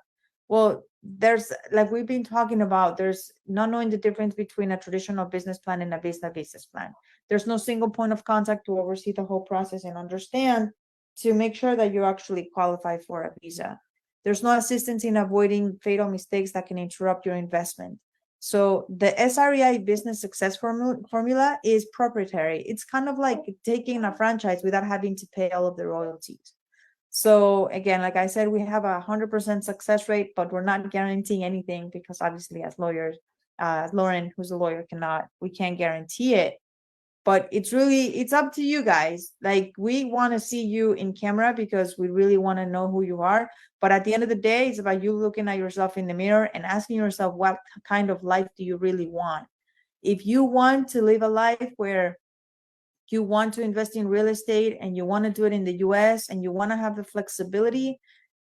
Well, there's, like we've been talking about, there's not knowing the difference between a traditional business plan and a business plan. There's no single point of contact to oversee the whole process and understand to make sure that you actually qualify for a visa. There's no assistance in avoiding fatal mistakes that can interrupt your investment. So the SREI business success formula is proprietary. It's kind of like taking a franchise without having to pay all of the royalties. So again, like I said, we have 100% success rate, but we're not guaranteeing anything, because obviously as lawyers, Lauren, who's a lawyer, we can't guarantee it. But it's up to you guys. Like, we want to see you in camera because we really want to know who you are. But at the end of the day, it's about you looking at yourself in the mirror and asking yourself, what kind of life do you really want? If you want to live a life where you want to invest in real estate and you want to do it in the US and you want to have the flexibility,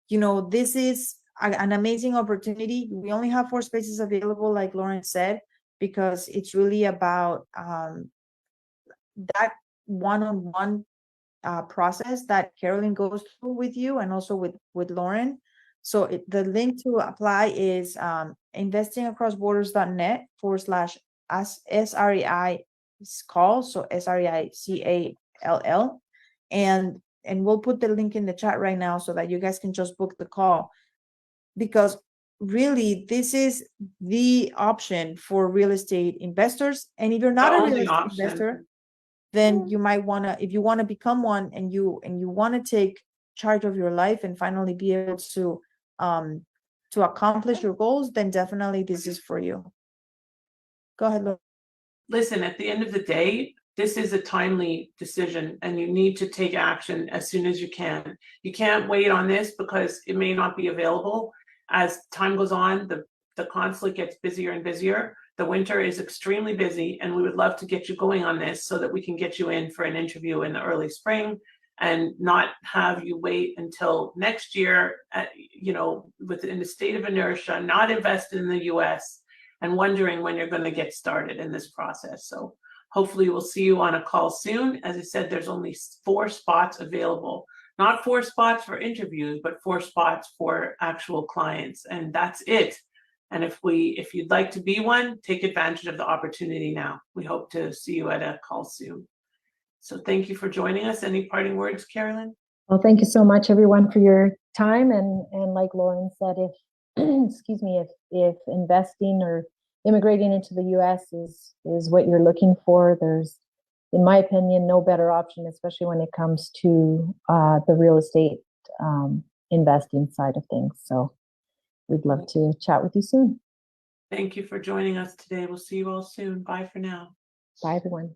this is an amazing opportunity. We only have 4 spaces available, like Lauren said, because it's really about that one-on-one process that Carolyn goes through with you and also with Lauren. So the link to apply is investingacrossborders.net/SREI call. So SREICALL. And we'll put the link in the chat right now so that you guys can just book the call, because really this is the option for real estate investors. And if you're not a real estate investor, then you might want to, if you want to become one and you want to take charge of your life and finally be able to accomplish your goals, then definitely this is for you. Go ahead, Laura. Listen, at the end of the day, this is a timely decision and you need to take action as soon as you can. You can't wait on this because it may not be available. As time goes on, the consulate gets busier and busier. The winter is extremely busy, and we would love to get you going on this so that we can get you in for an interview in the early spring and not have you wait until next year, within the state of inertia, not invested in the US, and wondering when you're going to get started in this process. So hopefully we'll see you on a call soon. As I said, there's only 4 spots available. Not 4 spots for interviews, but 4 spots for actual clients, and that's it. And if you'd like to be one, take advantage of the opportunity now. We hope to see you at a call soon. So thank you for joining us. Any parting words, Carolyn? Well, thank you so much, everyone, for your time. And like Lauren said, if excuse me, if investing or immigrating into the US is what you're looking for, there's, in my opinion, no better option, especially when it comes to the real estate investing side of things. So we'd love to chat with you soon. Thank you for joining us today. We'll see you all soon. Bye for now. Bye, everyone.